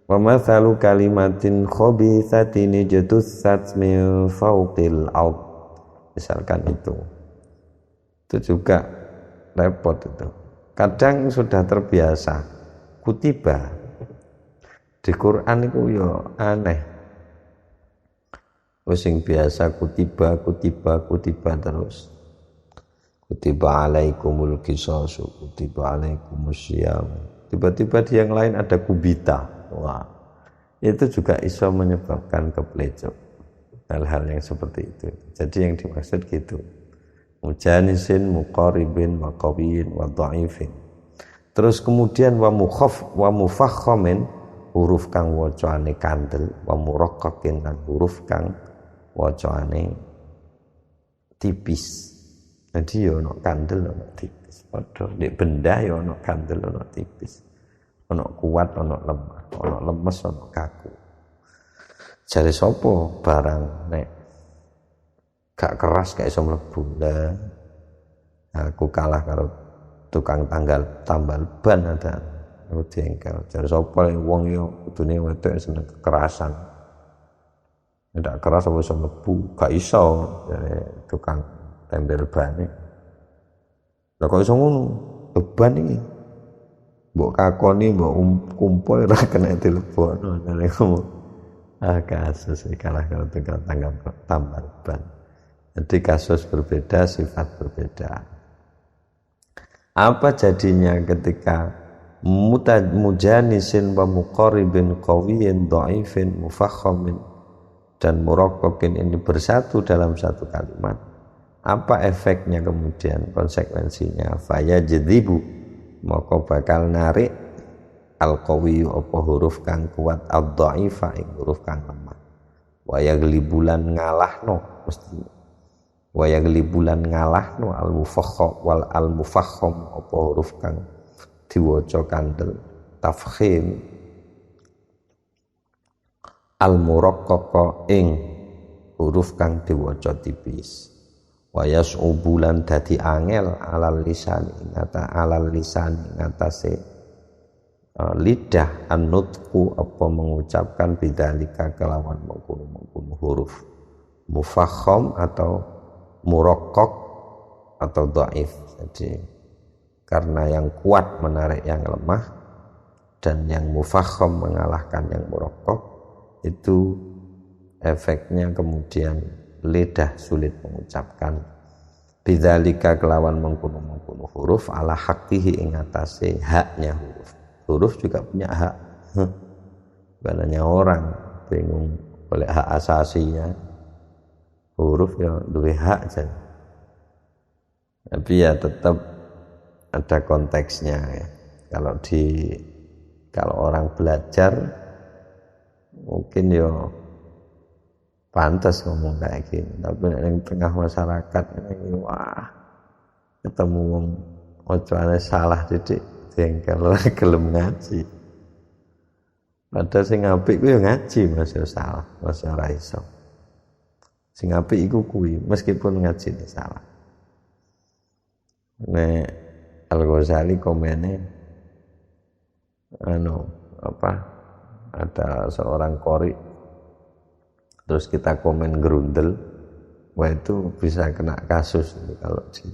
wa mathalu kalimatin khabithatin jatussat min fawqil ard. Misalkan itu juga repot itu. Kadang sudah terbiasa kutiba di Quran itu ya aneh. Sing biasa kutiba terus. Kutiba alaikumul qisasu, kutiba alaikumus syiyam. Tiba-tiba di yang lain ada kubita. Wah. Itu juga iso menyebabkan keplecok. Hal-hal yang seperti itu. Jadi yang dimaksud gitu. Mujanisin, muqaribin, wa qawiyin, wa dha'ifin. Terus kemudian wa mufakhamin, huruf kang wacaane kandel, wa muraqqaqin, lan huruf kang wacaane tipis. Jadi ya ono kandel ono tipis. Padha nek benda ya ono kandel ono tipis. Ono kuat ono lemah, ono lemes ono kaku. Jare sapa barang nek gak keras gak iso mlebu. Lah aku kalah karo tukang tambal ban ada. Aku jengkel. Jare sapa wong yo kudune wedok seneng kekerasan. Ndak keras apa iso mlebu, gak iso jare tukang tembel ban. Lah kok iso ngono? Beban iki. Mbok kakoni, mbok kumpul ora kena dilebokno jare ngono. Kasus kalah karo tukang tambal ban. Jadi kasus berbeda, sifat berbeda. Apa jadinya ketika mujanisin wa muqaribin qawiyyin dha'ifin mufakhamin dan muraqqaqin ini bersatu dalam satu kalimat? Apa efeknya kemudian, konsekuensinya? Fayajdzibu, maka bakal narik al-qawiyyu apa huruf kang kuat, ad-dha'ifa ing huruf kang lemah. Wa yaglibulan ngalahno mesti wa yaglibulan ngalahno al-mufakham apa huruf kang diwaca kandel tafkhim al-muraqqaqa ing huruf kang diwaca tipis. Wa yas'ubulan dadi angel alal lisan ngatase lidah an-nutqu apa mengucapkan bidzalika kelawan mengkono huruf mufakham atau muraqqaq atau dhaif. Jadi karena yang kuat menarik yang lemah dan yang mufakham mengalahkan yang muraqqaq, itu efeknya kemudian lidah sulit mengucapkan bidzalika kelawan mengkono huruf ala haqqihi ing atase haknya huruf. Huruf juga punya hak. Bukan hanya orang bingung oleh hak asasinya. Huruf ya duwe hak aja. Tapi ya tetap ada konteksnya ya. Kalau orang belajar mungkin ya pantas ngomong kayak gini, tapi yang tengah masyarakat ini wah ketemu wong macane salah didik jengkel ora gelem ngaji. Padahal sing apik kuwi ya ngaji Mas ya salah, Mas ora iso. Sing apik iku kuwi meskipun ngajine salah. Nek Al-Ghazali komene ada seorang qori terus kita komen gerundel, wah itu bisa kena kasus kalau di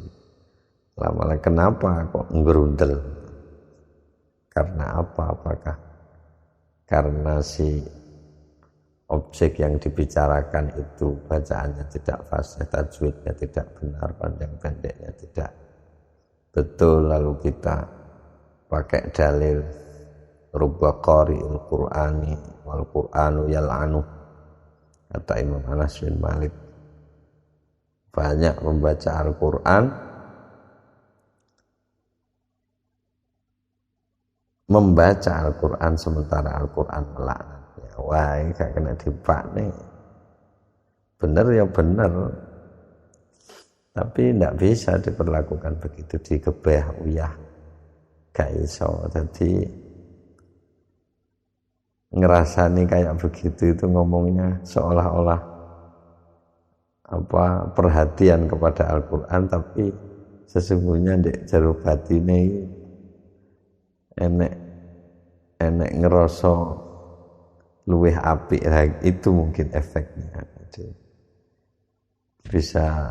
lama-lama. Kenapa kok gerundel? Karena apa? Apakah karena si objek yang dibicarakan itu bacaannya tidak fasih, tajwidnya tidak benar, panjang pendeknya tidak betul, lalu kita pakai dalil rubba qari'il qur'ani wal qur'anu yal'anu, kata Imam Anas bin Malik, banyak membaca Al-Qur'an membaca Al-Qur'an sementara Al-Qur'an melaknatnya. Wah, ini gak kena dipakne. Bener ya bener, tapi tidak bisa diperlakukan begitu, digebeh uyah gak iso. Jadi ngerasani kayak begitu itu ngomongnya seolah-olah perhatian kepada Al-Qur'an, tapi sesungguhnya ndek jero batine enek ngerasa luweh apik. Itu mungkin efeknya. Jadi bisa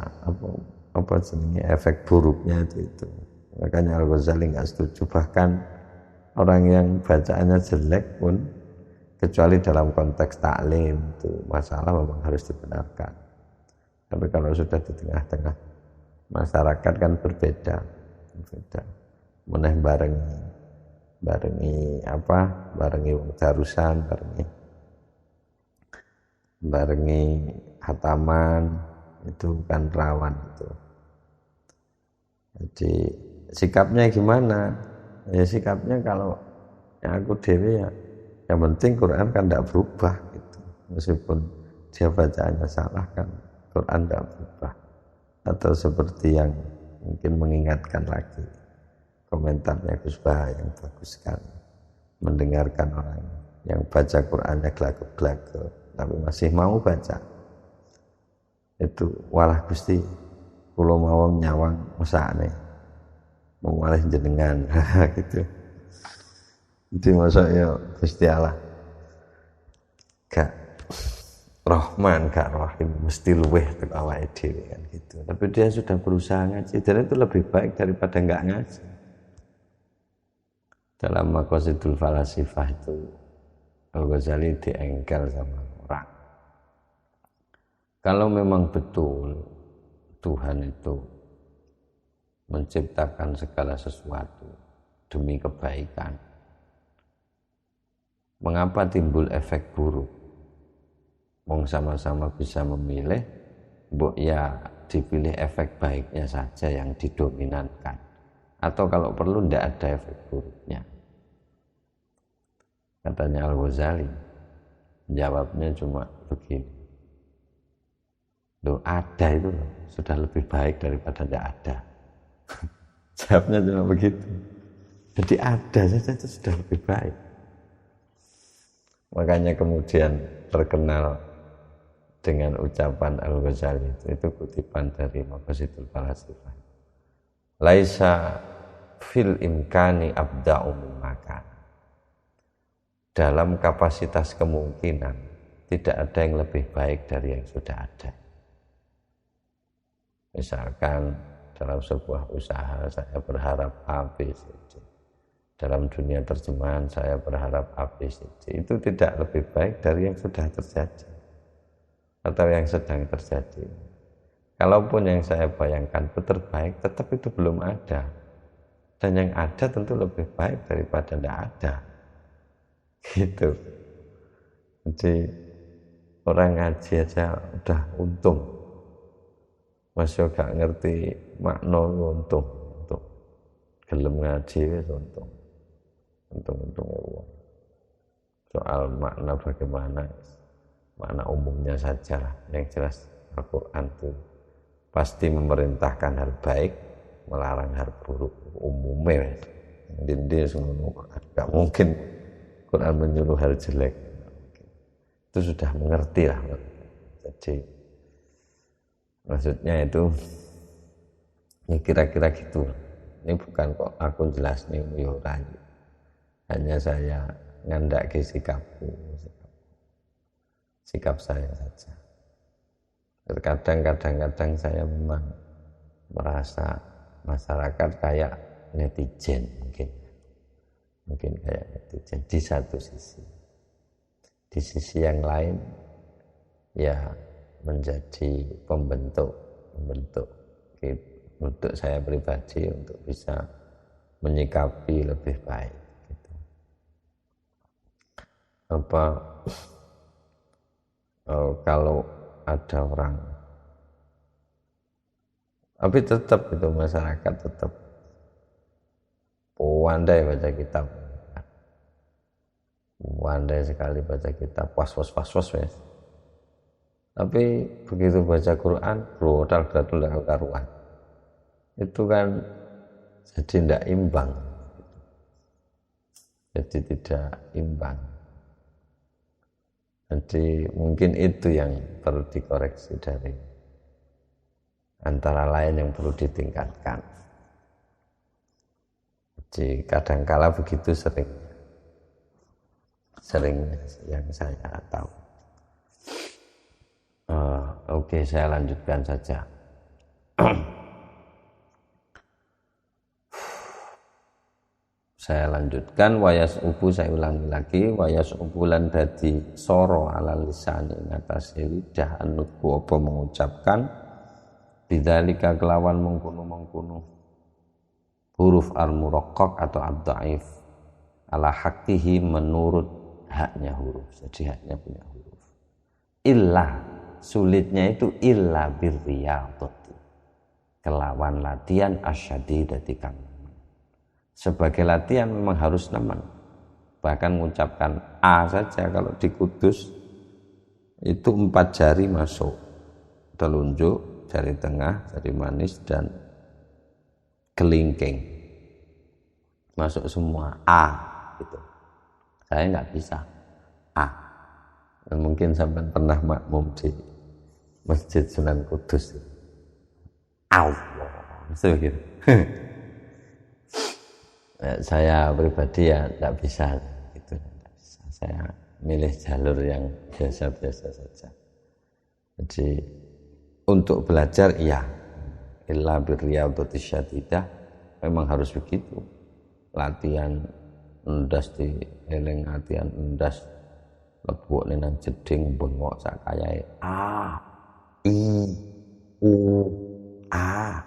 apa jenenge efek buruknya itu. Makanya Al-Ghazali nggak setuju, bahkan orang yang bacaannya jelek pun kecuali dalam konteks taklim itu masalah memang harus dibenarkan. Tapi kalau sudah di tengah-tengah masyarakat kan berbeda. Meneh barengi darusan, barengi khataman, itu kan rawan itu. Jadi sikapnya gimana? Ya sikapnya kalau yang aku dewe ya yang penting Quran kan tidak berubah gitu. Meskipun dia bacaannya salah kan Quran tidak berubah. Atau seperti yang mungkin mengingatkan lagi komentarnya Gus Bah yang bagus sekali, mendengarkan orang yang baca Qurannya gelagap-gelagap tapi masih mau baca, itu walah Gusti kula mawon nyawang mesakne mengalih jenengan gitu. Jadi masa ya Gusti Allah gak Rahman gak Rahim mesti luweh tek awake dhewe kan gitu. Tapi dia sudah berusaha ngaji dan itu lebih baik daripada enggak ngaji. Dalam Maqasidul Falasifah itu Al-Ghazali diengkel sama orang. Kalau memang betul Tuhan itu menciptakan segala sesuatu demi kebaikan, mengapa timbul efek buruk? Wong sama-sama bisa memilih, mbok ya dipilih efek baiknya saja yang didominankan, atau kalau perlu tidak ada efek buruknya. Katanya Al-Ghazali, jawabnya cuma begini, loh ada itu sudah lebih baik daripada tidak ada. Jawabnya cuma begitu. Jadi ada saja itu sudah lebih baik. Makanya kemudian terkenal dengan ucapan Al-Ghazali itu kutipan dari Maqasidul Falasifah. Laisa fil imkani abda'u min makan. Dalam kapasitas kemungkinan tidak ada yang lebih baik dari yang sudah ada. Misalkan dalam sebuah usaha saya berharap ABCD. Dalam dunia terjemahan saya berharap ABCD. Itu tidak lebih baik dari yang sudah terjadi atau yang sedang terjadi. Kalaupun yang saya bayangkan itu terbaik, tetap itu belum ada. Dan yang ada tentu lebih baik daripada tidak ada. Gitu. Jadi orang ngaji aja udah untung. Masih gak ngerti makna untung. Untuk gelem ngaji wis untung. Untung ya. Soal makna bagaimana, makna umumnya saja lah. Yang jelas Al-Quran itu pasti memerintahkan hal baik melarang hal buruk umumnya. Dindi ngono Quran. Enggak mungkin Quran menyuruh hal jelek. Itu sudah mengerti lah. Jadi maksudnya itu ya kira-kira gitu. Ini bukan kok aku jelas nih hanya saya ngandaki sikap saya saja. Kadang-kadang saya memang merasa masyarakat kayak netizen mungkin kayak netizen di satu sisi. Di sisi yang lain ya menjadi pembentuk untuk saya pribadi untuk bisa menyikapi lebih baik gitu. Kalau ada orang tapi tetap itu masyarakat tetap pandai baca kitab, pandai sekali baca kitab, was wes. Tapi begitu baca Quran, brodal karuan. Itu kan jadi tidak imbang. Jadi tidak imbang. Jadi mungkin itu yang perlu dikoreksi dari antara lain yang perlu ditingkatkan. Jadi kadangkala begitu sering yang saya tahu. Oke, saya lanjutkan saja. Saya lanjutkan wayas ubu, saya ulangi lagi, wayas ubulan dadi soro ala lisani ngatasi lidah anutku apa mengucapkan bidzalika kelawan mengkuno huruf al-muraqqaq atau ad-dhaif ala haqqihi menurut haknya huruf. Jadi haknya punya huruf. Illa sulitnya itu illa birriyadati kelawan latihan asyadidati kami. Sebagai latihan memang harus nemen. Bahkan mengucapkan A saja kalau di Kudus itu 4 jari masuk. Telunjuk, jari tengah, jari manis dan kelingking. Masuk semua A gitu. Saya nggak bisa A. Dan mungkin sampai pernah makmum di Masjid Sunan Kudus. Allah. Gitu. Saya pribadi ya tidak bisa gitu, tidak bisa. Saya milih jalur yang biasa-biasa saja. Jadi untuk belajar iya, illa birriyadati syadidah memang harus begitu. Latihan endas di eling, latihan endas lebok nang jeding bengok sak kayae A I U A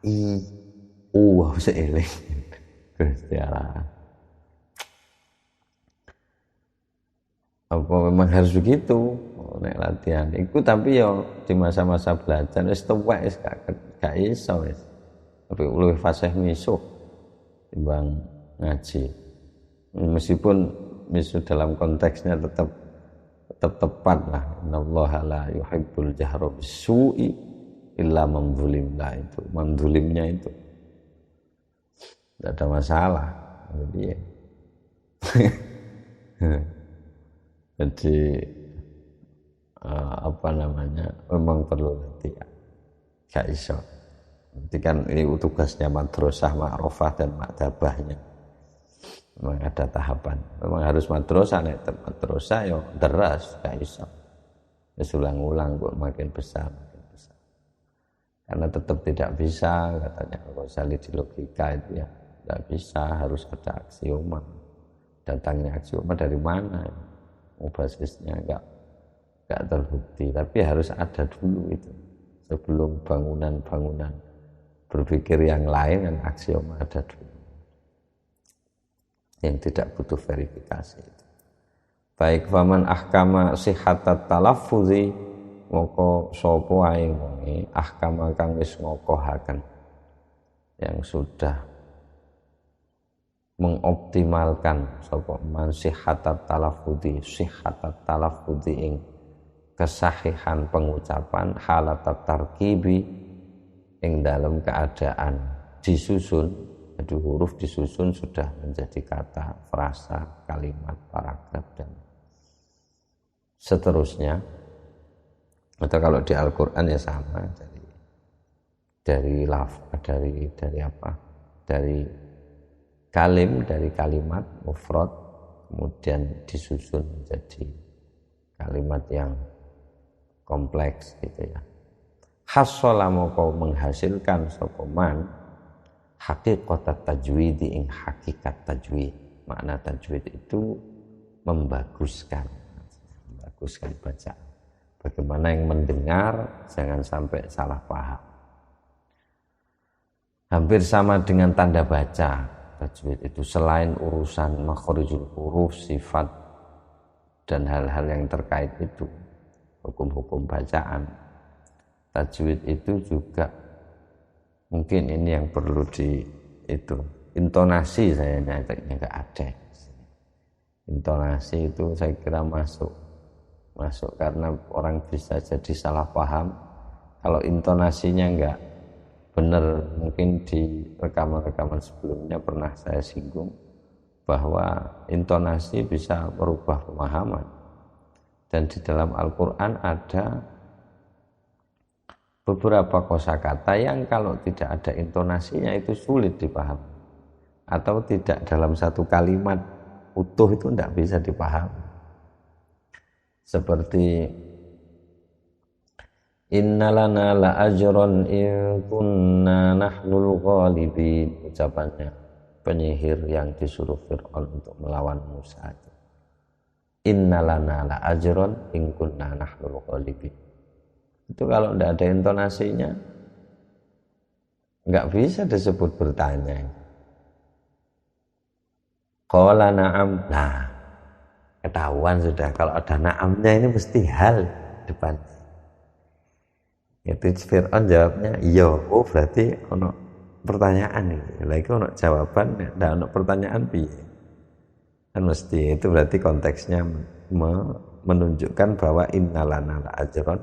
I U harus eling. Apa memang harus begitu nek latihan iku, tapi ya di masa-masa belajar wis tuwek wis gak iso wis. Tapi luwih fasih misuh timbang ngaji. Meskipun misuh dalam konteksnya tetap tepat lah. Innallaha la yuhibbul jahra bisu'i illa man zulimna, itu menzulimnya itu tidak ada masalah. Jadi memang perlu latihan. Gak iso. Nanti kan ini tugasnya madrasah, ma'rofah dan ma'dabahnya. Memang ada tahapan. Memang harus madrasah, nek madrasah ya deras, gak iso. Ulang-ulang kok makin besar. Karena tetap tidak bisa, katanya Ghazali di logika itu ya. Tidak bisa, harus ada aksioma. Datangnya aksioma dari mana? Basisnya enggak terbukti, tapi harus ada dulu itu. Sebelum bangunan-bangunan berpikir yang lain, yang aksioma ada dulu. Yang tidak butuh verifikasi itu. Baik faman ahkama sihhatat talaffuzi moko sapa wae wonge ahkama kang wis ngokohaken yang sudah mengoptimalkan sapa man sihhatat talaffudzi ing kesahihan pengucapan halatat tarkibi ing dalam keadaan disusun, jadi huruf disusun sudah menjadi kata, frasa, kalimat, paragraf dan seterusnya. Atau kalau di Al-Qur'an ya sama, dari kalim, dari kalimat mufrad kemudian disusun menjadi kalimat yang kompleks gitu ya. Hasola moko menghasilkan sapa man haqiqat tajwid ing hakikat tajwid. Makna tajwid itu membaguskan bacaan. Bagaimana yang mendengar jangan sampai salah paham. Hampir sama dengan tanda baca. Tajwid itu selain urusan makhrijul huruf, sifat dan hal-hal yang terkait itu, hukum-hukum bacaan. Tajwid itu juga mungkin ini yang perlu intonasi saya nyatanya enggak ada. Intonasi itu saya kira masuk karena orang bisa jadi salah paham kalau intonasinya enggak benar. Mungkin di rekaman-rekaman sebelumnya pernah saya singgung bahwa intonasi bisa merubah pemahaman, dan di dalam Al-Qur'an ada beberapa kosakata yang kalau tidak ada intonasinya itu sulit dipahami, atau tidak dalam satu kalimat utuh itu tidak bisa dipahami. Seperti innalana la ajron in kunna nahnul ghalibin, ucapannya penyihir yang disuruh Fir'aun untuk melawan Musa. Innalana la ajron in kunna nahnul ghalibin. Itu kalau tidak ada intonasinya enggak bisa disebut bertanya. Qala na'am. Nah, ketahuan sudah kalau ada na'amnya ini mesti hal depan. Itu Fir'aun jawabnya iya. Oh berarti ono pertanyaan ini. Lagi ono jawaban, ndak ono pertanyaan piye. Kan mesti itu berarti konteksnya menunjukkan bahwa innalana la ajron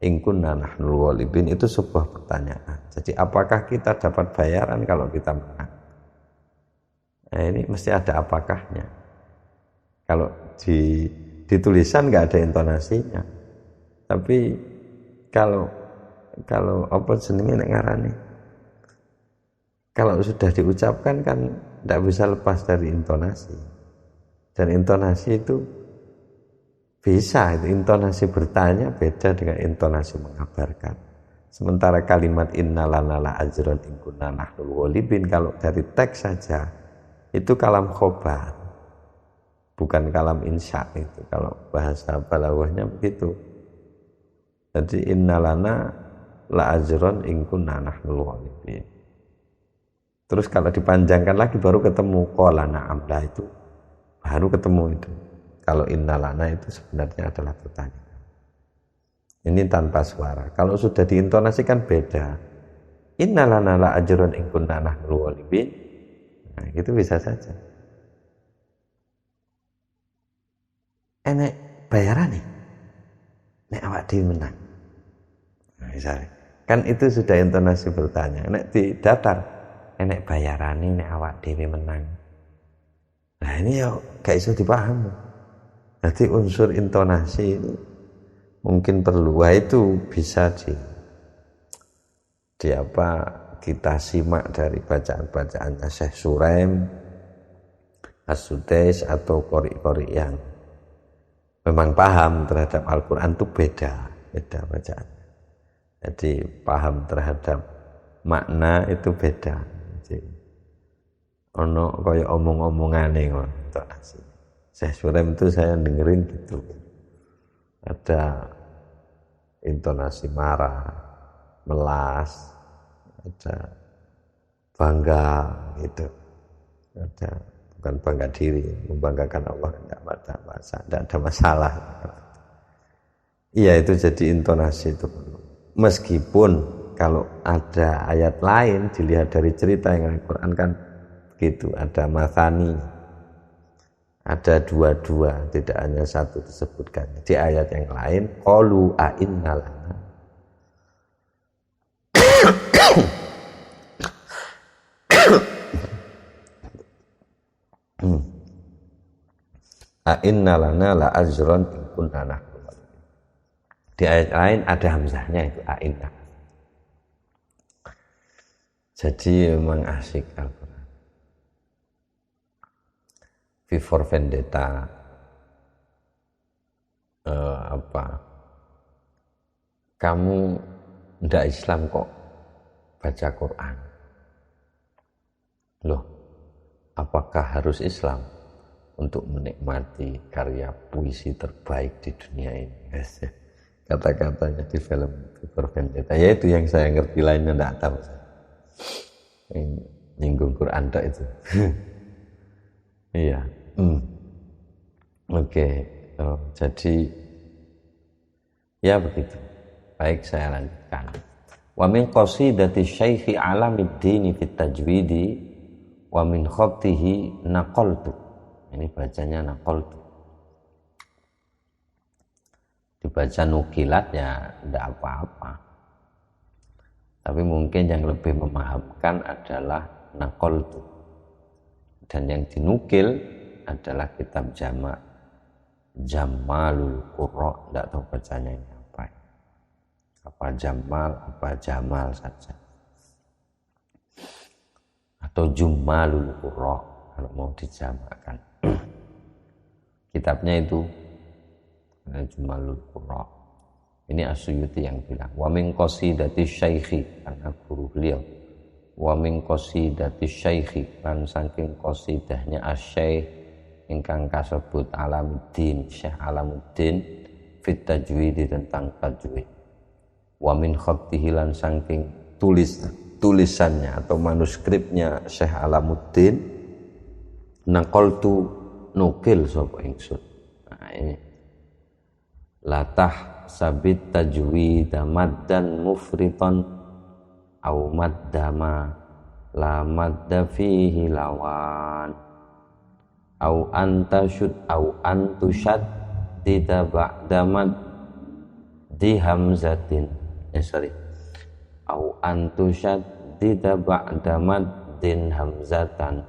in kunna nahnul ghalibin itu sebuah pertanyaan. Jadi apakah kita dapat bayaran kalau kita menang? Nah, ini mesti ada apakahnya. Kalau ditulisan nggak ada intonasinya, tapi kalau apa jenenge nek ngarani, kalau sudah diucapkan kan tidak bisa lepas dari intonasi, dan intonasi itu bisa, itu intonasi bertanya beda dengan intonasi mengabarkan. Sementara kalimat innalana la ajran in kunna nahnul ghalibin kalau dari teks saja itu kalam khobar, bukan kalam insya. Itu kalau bahasa balaghahnya begitu. Jadi innalana la ajron in kunna nahnul ghalibin. Terus kalau dipanjangkan lagi baru ketemu qala na'am, lah itu baru ketemu itu. Kalau innalana itu sebenarnya adalah pertanyaan. Ini tanpa suara. Kalau sudah diintonasikan beda. Innalana la ajron in kunna nahnul ghalibin. Nah, itu bisa saja. Enek bayaran nih. Nek awak dhewe menang. Nah, misalnya, kan itu sudah intonasi bertanya. Nek di datar, enek bayarane nek awak dhewe menang. Nah, ini ya gak iso dipahami. Jadi unsur intonasi ini mungkin perlu. Wah, itu bisa kita simak dari bacaan-bacaannya Syekh Suraim, As-Sudais atau qori-qori yang memang paham terhadap Al-Quran itu beda bacaan. Jadi paham terhadap makna itu beda. Jadi ono kaya omong-omongane ngono intonasi. Syekh Suraim itu saya dengerin gitu. Ada intonasi marah, melas, ada bangga gitu, ada bukan bangga diri, membanggakan Allah tidak ada masalah. Iya, itu jadi intonasi itu. Meskipun kalau ada ayat lain dilihat dari cerita yang Al-Quran kan gitu, ada mathani, ada dua-dua, tidak hanya satu disebutkan. Di ayat yang lain qalu a innalana inna lana la ajran in kunna nahnu. Di ayat lain ada hamzahnya itu inna. Jadi memang asik Al-Quran. V for Vendetta kamu ndak Islam kok baca Quran. Loh, apakah harus Islam untuk menikmati karya puisi terbaik di dunia ini? Kata-katanya di film V for Vendetta, ya itu yang saya ngerti, lainnya ndak tahu. Nyinggung Quran tak itu. Iya. Oke. Jadi ya begitu. Baik, saya lanjutkan. Wa min qasidati Syekh Alamiddin fit tajwidi wa min khattihi naqaltu. Ini bacanya naqaltu. Dibaca nukilat ya tidak apa-apa. Tapi mungkin yang lebih memahamkan adalah naqaltu. Dan yang dinukil adalah kitab jamak Jamalul Qurra, tidak tahu bacanya ini apa. Apa Jamal, apa Jamal saja. Atau Jumalul Qurra kalau mau dijamakkan. Kitabnya itu Jumalul Qurra. Ini As-Suyuti yang bilang, wa min qasidati syaikhi, karena guru beliau. Wa min qasidati syaikhi, lan saking qasidahnya Asy-Syaikh ingkang kasebut Alamuddin, Syekh Alamuddin fit tajwid, tentang tajwid. Wa min khattihi, lan saking tulisannya atau manuskripnya Syekh Alamuddin, naqaltu, nukil sapa ingsun. Nah ini latah sabit tajwid maddan mufritan au maddama la madda fihi lawan au antashud au antushad tidak ba'da mad di hamzatin au antushad tidak ba'da mad din hamzatan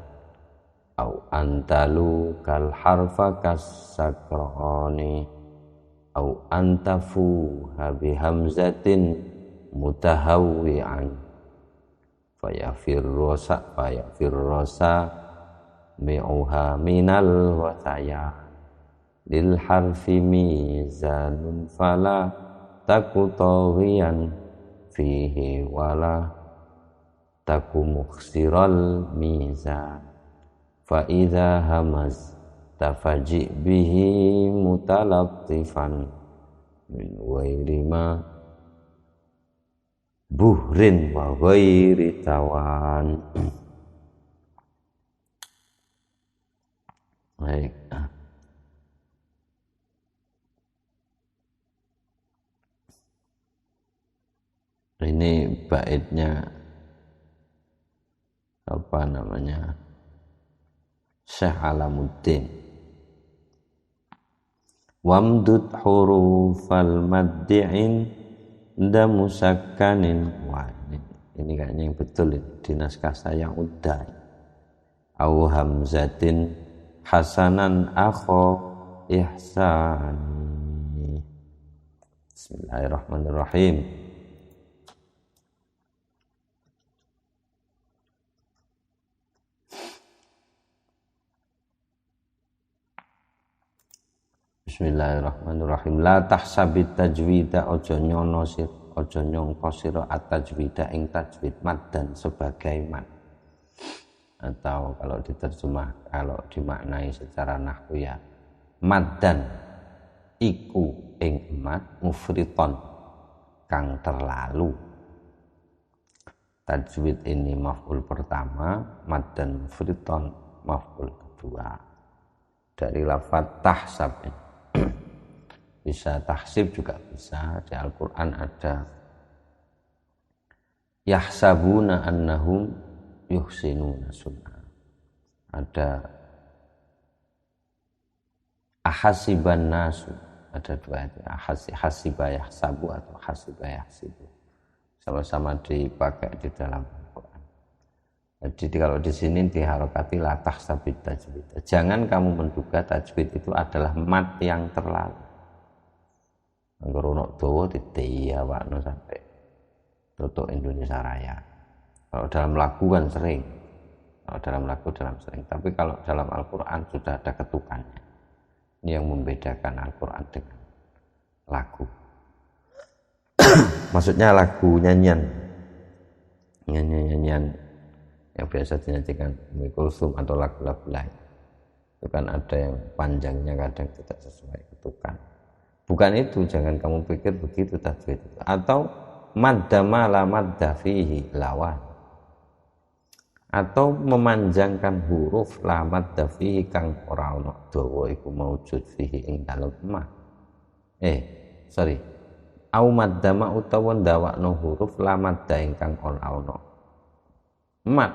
au antalu kal harfa kasakroni au antafu habi hamzatin mutahawwi'an fayafirrosa mi'uha minal wasaya lil harfi mizanun fala takutawiyan fihi wala taku mukhsiral mizan fa idza hamaz tafaji bihi mutalattifan min ghairi ma buhrin wa ghairi tawan. Baik. Ini baitnya apa namanya? Syekh Alamuddin. Wamdud hurufal maddi'in da musakkanin. Wah, ini kayaknya yang betul ini. Di naskah saya udah. Au hamzatin hasanan akho ihsani. Bismillahirrahmanirrahim. Bismillahirrahmanirrahim. La tahsabit tajwida, ojo nyono sir, ojo nyongko sira at-tajwida ing tajwid maddan sebagai mad. Atau kalau diterjemah, kalau dimaknai secara nahwu ya maddan iku ing mad mufriton kang terlalu. Tajwid ini maf'ul pertama, maddan mufriton maf'ul kedua. Dari lafaz tahsab ini. Bisa tahsib juga bisa. Di Al-Quran ada yahsabuna annahum yuhsinuna sun'a. Ada ahasiban nasu. Ada dua itu. Hasiba yahsabu atau hasiba yahsibu. Sama-sama dipakai di dalam Al-Quran. Jadi kalau di sini diharokati la tahsabit tajwid. Jangan kamu menduga tajwid itu adalah mat yang terlalu. Angger ono dawa ditiawakno sampai tutuk Indonesia Raya. Kalau dalam lagu kan sering. Kalau dalam lagu sering. Tapi kalau dalam Al-Qur'an sudah ada ketukannya. Ini yang membedakan Al-Qur'an dengan lagu. Maksudnya lagu nyanyian yang biasa dinyanyikan Ummi Kulsum atau lagu-lagu lain. Itu kan ada yang panjangnya kadang tidak sesuai ketukan. Bukan itu, jangan kamu pikir begitu tajwid itu. Atau madda ma la madda fihi lawan. Atau memanjangkan huruf la madda fihi kang ora ana dawa iku maujud fihi ing dalem ma. Au madda ma utawa ndawakno huruf la madda ingkang ora ana mat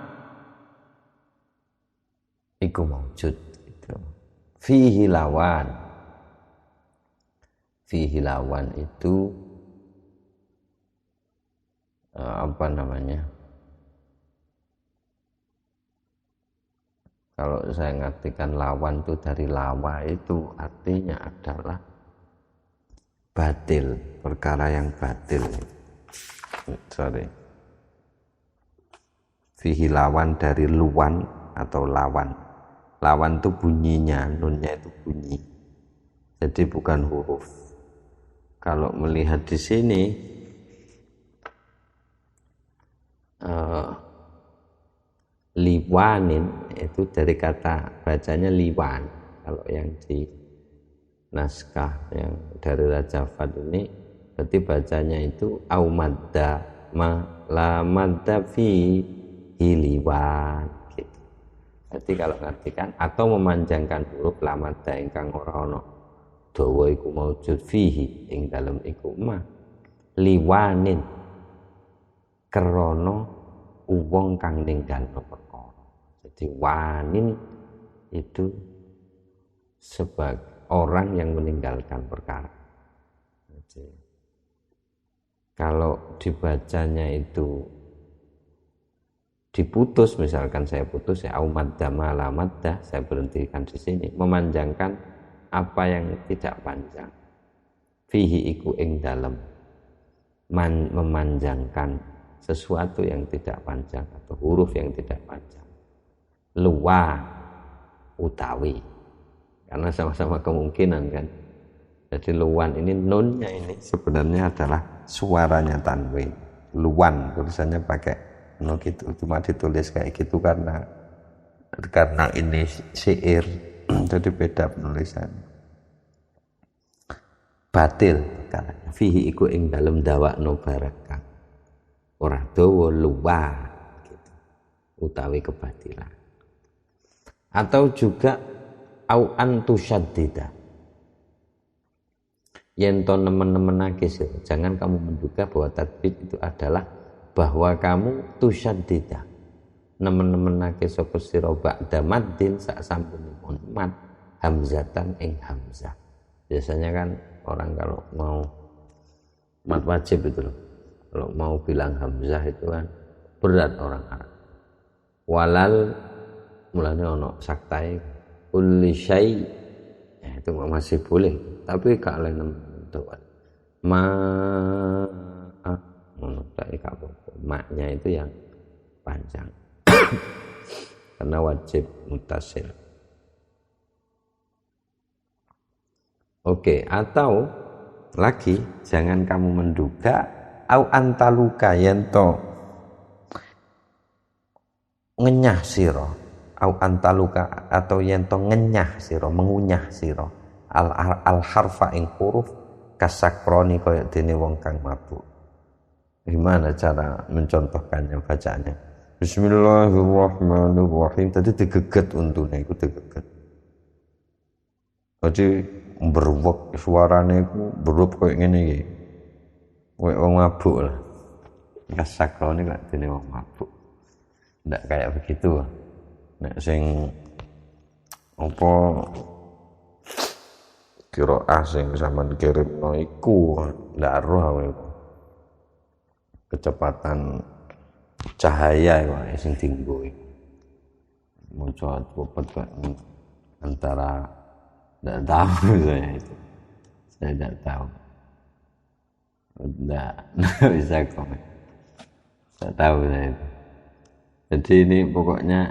iku maujud itu. Fihi lawan itu apa namanya, kalau saya ngartikan lawan itu dari lawa, itu artinya adalah batil, perkara yang batil. Fihi lawan dari luwan atau lawan. Lawan itu bunyinya, nunnya itu bunyi. Jadi bukan huruf. Kalau melihat di sini liwanin itu dari kata bacanya liwan. Kalau yang di naskah yang dari Raja Fad ini berarti bacanya itu au madda ma la madda fi hiliwan gitu. Jadi kalau ngartikan atau memanjangkan huruf la madda ingkang ora ana dawa iku maujud fihi ing dalem iku ma liwanin krana wong kang ninggalno perkara. Jadi wanin itu sebagai orang yang meninggalkan perkara. Jadi, kalau dibacanya itu diputus, misalkan saya putus ya au madda ma la madda, saya berhentikan di sini, memanjangkan apa yang tidak panjang. Fihi iku ing dalem, memanjangkan sesuatu yang tidak panjang atau huruf yang tidak panjang. Luwa utawi, karena sama-sama kemungkinan kan. Jadi luwan ini, nunnya ini sebenarnya adalah suaranya tanwin. Luwan tulisannya pakai no gitu, cuma ditulis kayak gitu karena ini syair. Jadi beda penulisan. Batil karena fihi iku ing dalem dawakno barakah ora dawa luwa gitu, utawi kebatilan. Atau juga au antusyaddida, yen to nemen-nemenake sira, jangan kamu menduga bahwa tadbir itu adalah bahwa kamu tusyaddida nemen-nemenake sapa sira ba'da maddin sak sampunipun mad hamzatan ing hamzah. Biasanya kan orang kalau mau mad wajib itu loh, kalau mau bilang hamzah itu kan berat orang Arab. Walal mulane ono saktae kulli syai, ya, itu masih boleh, tapi kalian doa ma maknya itu yang panjang karena wajib mutasil. Oke, atau lagi jangan kamu menduga au antaluka yento ngenyah sira, au antaluka atau yento ngenyah sira, mengunyah sira al harfa ing huruf kasakroni kaya dene wong kang mabuk. Gimana cara mencontohkannya bacaannya? Bismillahirrahmanirrahim. Tadi digeget untune iku digeget. Jadi berwek suarane iku berwek koyo ngene iki. Koyo wong mabuk lah. Kasakroni kaya dene wong mabuk. Ndak kayak begitu. Nek sing apa qiraah sing sampean kirimno iku ndak roh aku. Kecepatan cahaya sing tinggi. Muncul cepet antara tidak tahu saya itu. Saya tidak tahu. Tidak bisa komen. Tidak tahu saya itu. Jadi ini pokoknya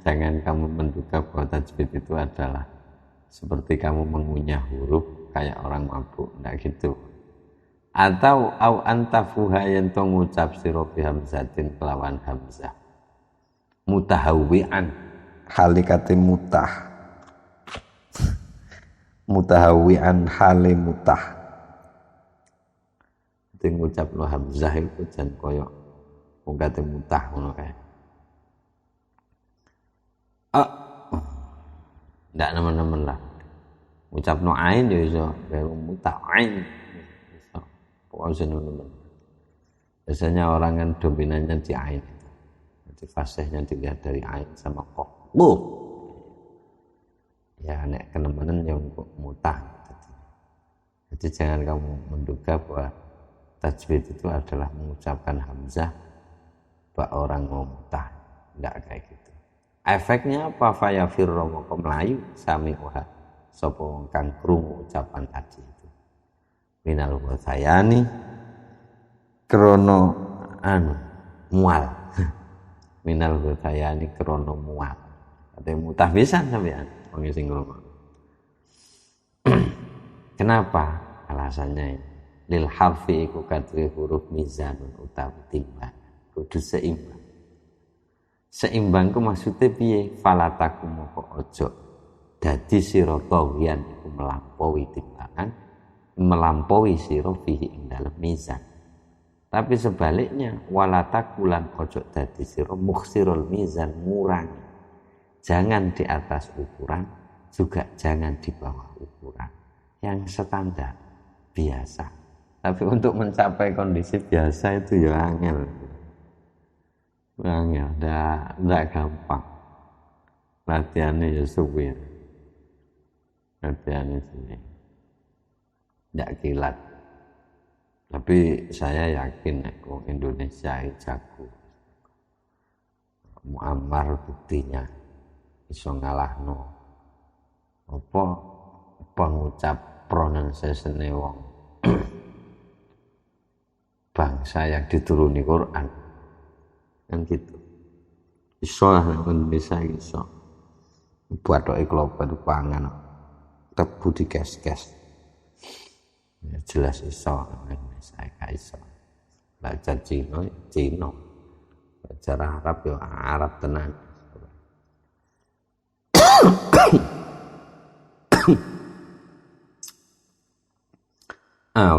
jangan kamu menduga bahwa tajwid itu adalah seperti kamu mengunyah huruf kayak orang mabuk, enggak gitu. Atau au antafuha yen to ngucap sira bi hamzatin kelawan hamzah. Mutahawwi'an halikate mutah. Mutahawwi'an hale mutah. Itu ngucapno hamzah iku jan koyo wong kate mutah ngono kae. Ndak nemen-nemen lah. Ucapno ain ya iso, kaya mutah ain. Iso. Pokoknya nemen-nemen. Biasanya orang kan dominannya di ain itu. Jadi fasihnya dilihat dari ain sama qaf. Ya nek kenemenan yang mutah. Jadi jangan kamu menduga bahwa tajwid itu adalah mengucapkan hamzah bahwa orang mau mutah. Enggak kayak gitu. Efeknya apa? Faya firro moko melayu sami uha sapa wong kang krungu ucapan tadi itu. Minal ghayani krono mual. Minal ghayani krono mual. Ate mutah pisan sampean wong sing ngomong. Kenapa? Alasannya lil harfi iku kadhe huruf mizanun utawi timbang. Kudu seimbang. Seimbang ku maksudnya piye? Falataku moko ojo dadi sira tawian iku melampaui timbangan, melampaui sira fihi ing dalem mizan. Tapi sebaliknya walatakulan ojo dadi sira mukhsirul mizan ngurangi. Jangan di atas ukuran, juga jangan di bawah ukuran. Yang standar biasa. Tapi untuk mencapai kondisi biasa itu ya angel. Angel, enggak gampang. Latihannya ya suwi. Latihannya sini. Enggak kilat. Tapi saya yakin kok Indonesia itu jago. Muammar buktinya iso ngalahno apa pengucap pronunciation wong bangsa yang dituruni Quran. Kan gitu. Iso lah Indonesia iso. Buat doa kelopet pangan tebu di kes-kes. Ya, jelas iso Indonesia gak iso. Belajar Cina, Cina. Belajar Arab ya Arab tenan.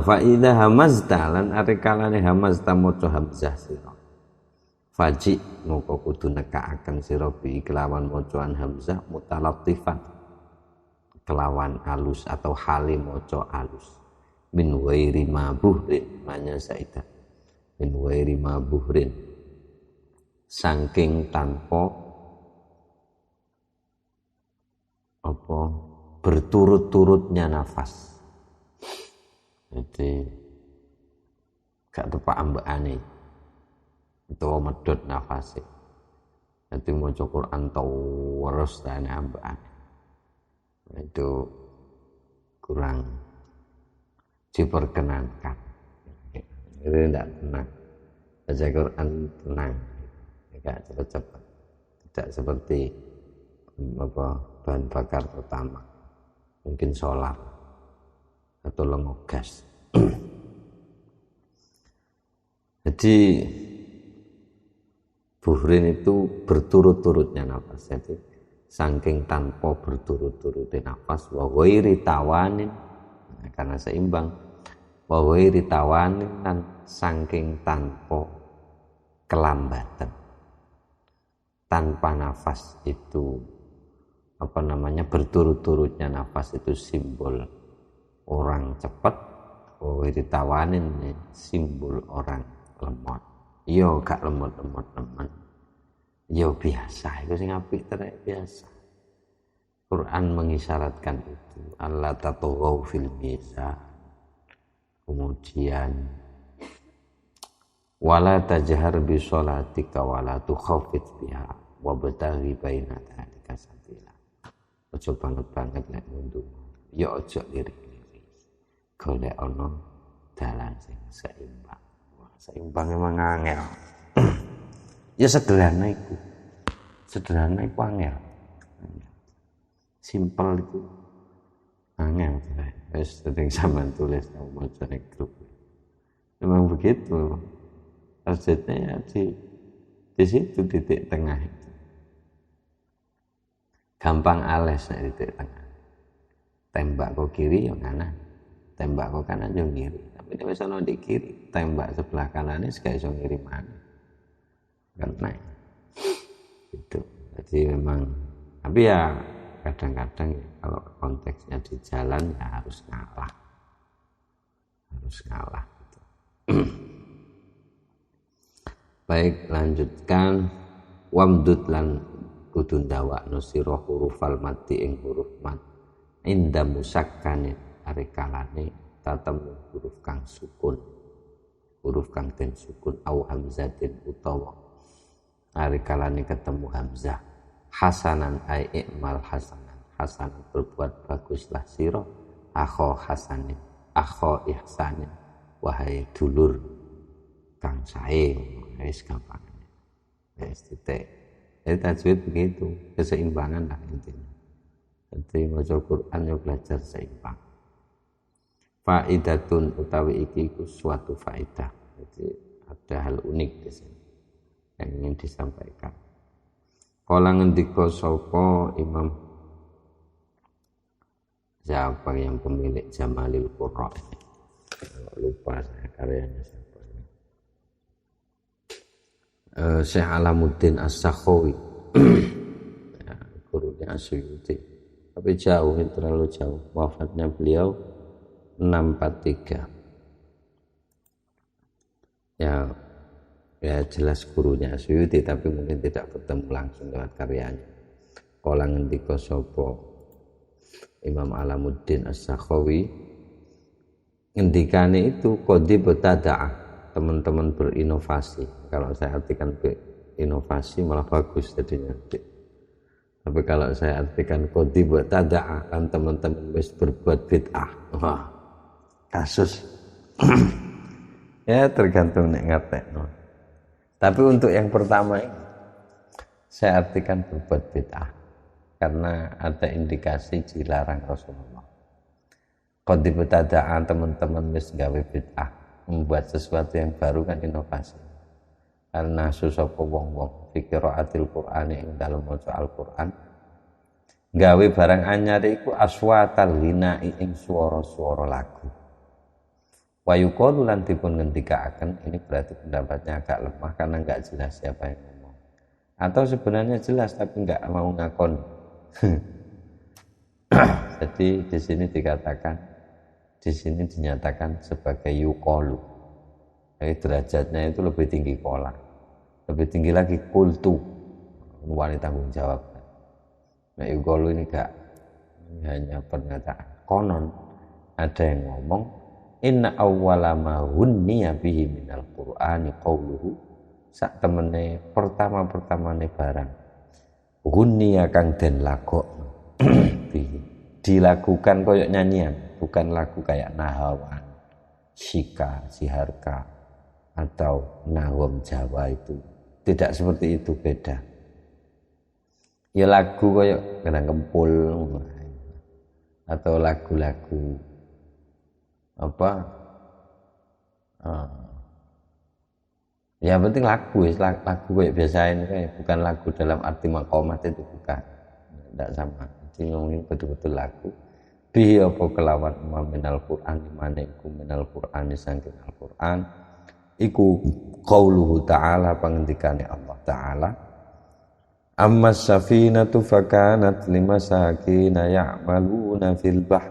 Fa idza hamazta lan arikalane hamazta maca hamzah sira. Faji moko kudu nekakaken sira bi kelawan macaan hamzah mutalattifan kelawan alus atau halim maca alus min wairi mabuhrin manya saida min wairi mabuhrin saking tanpa apa berturut-turutnya nafas. Jadi gak tepak ambekane itu medhot nafase. Jadi maca Quran terus dan ambekane. Itu kurang diperkenankan. Itu tidak tenang. Baca Quran tenang, tidak cepat-cepat. Tidak seperti apa bahan bakar pertama, mungkin solar atau lengo gas. Jadi buhrin itu berturut-turutnya nafas. Jadi saking tanpa berturut-turutnya nafas wa ghairi tawanin, nah, karena seimbang wa ghairi tawanin dan saking tanpa kelambatan. Tanpa nafas itu apa namanya berturut-turutnya nafas itu simbol orang cepat. Oh ditawanin simbol orang lemot. Yo gak lemot-lemot teman. Yo biasa itu sing apik terek biasa. Quran mengisyaratkan itu. Allah tataghaw fil mizan. Kemudian wala tajhar bi sholatika wala tukhafit biha wa bataghi baina dzalik. Aja banget nek mundur. Ya aja lirik-lirik. Golek ana dalan sing seimbang. Seimbang emang angel. Ya sederhana iku. Sederhana iku angel. Simpel itu angel. Wis sering sampean tulis nang maca ning grup. Memang begitu. Targetnya ya di situ titik tengah itu. Gampang ales nek titik tengah. Tembak ke kiri ya kanan, tembak ke kanan ya kiri. Tapi nek wis ana di kiri, tembak sebelah kanane gak iso ngirim mana. Kan naik. Itu. Jadi memang tapi ya kadang-kadang ya, kalau konteksnya di jalan ya harus ngalah. Harus ngalah gitu. Baik, lanjutkan wamdud lan kudu ndawakno sira hurufal mati ing huruf mat inda musakkane are kalane tatemu huruf kang sukun, huruf kang den sukun au hamzatin utawa are kalane ketemu hamzah hasanan ai ikmal hasanan hasan berbuat baguslah sira akho hasanin akho ihsanin wahai dulur kang sae wis gampang wis titik. Jadi tajwid begitu, keseimbangan lah intinya. Jadi maca Quran ya belajar seimbang. Faidatun utawi iki iku suatu faedah. Jadi ada hal unik di sini yang ingin disampaikan. Kala ngendika sapa Imam siapa yang pemilik Jamalil Qurra? Lupa saya karyanya siapa ini. Syekh Alamuddin As-Sakhawi. Ya, gurunya Asyuyuti. Tapi jauh, terlalu jauh. Wafatnya beliau 643. Ya jelas gurunya Asyuyuti, tapi mungkin tidak bertemu langsung lewat karyanya. Kala ngendika sapa Imam Alamuddin As-Sakhawi, ngendikane itu qadi betada'ah, teman-teman berinovasi. Kalau saya artikan inovasi malah bagus jadinya. Tapi kalau saya artikan qadi betada'ah, kan teman-teman wis berbuat bid'ah. Wah, kasus. Ya tergantung nek ngertekno. Tapi untuk yang pertama ini saya artikan berbuat bid'ah karena ada indikasi dilarang Rasulullah. Qadi betada'ah, teman-teman wis gawe bid'ah, membuat sesuatu yang baru kan inovasi. Karena susah wong-wong fi qiraatil Qur'ani ing dalem maca Al-Qur'an gawe barang anyar iku aswatal ghina'i ing swara-swara lagu. Wa yuqalu lan dipun ngendikaaken, ini berarti pendapatnya agak lemah karena enggak jelas siapa yang ngomong. Atau sebenarnya jelas tapi enggak mau ngakon. Jadi di sini dikatakan, di sini dinyatakan sebagai yuqalu. Jadi derajatnya itu lebih tinggi kola. Lebih tinggi lagi kultu, wanita tanggung jawab. Nah yuqalu ini enggak, ini hanya pernyataan. Konon ada yang ngomong inna awwala ma hunniya bihi minal qur'ani qawluhu, sak temene pertama-pertamane barang hunniya kang den lakok dilakukan koyok nyanyian, bukan lagu kayak Nahawan, Shika, Siharka atau Nahum Jawa, itu tidak seperti itu, beda. Ya lagu koyok Kendang Kempul atau lagu-lagu apa ya penting lagu kayak biasa ini kayak bukan lagu dalam arti maqamat, itu bukan, tidak sama. Jadi ngomongin betul-betul lagu bihi apa kelawan minal Qur'an, dimana iku minal Qur'an saking Al-Qur'an iku qauluhu ta'ala, pangendikane Allah Ta'ala amma safinatu fakanat limasakina ya'maluna fil bahr.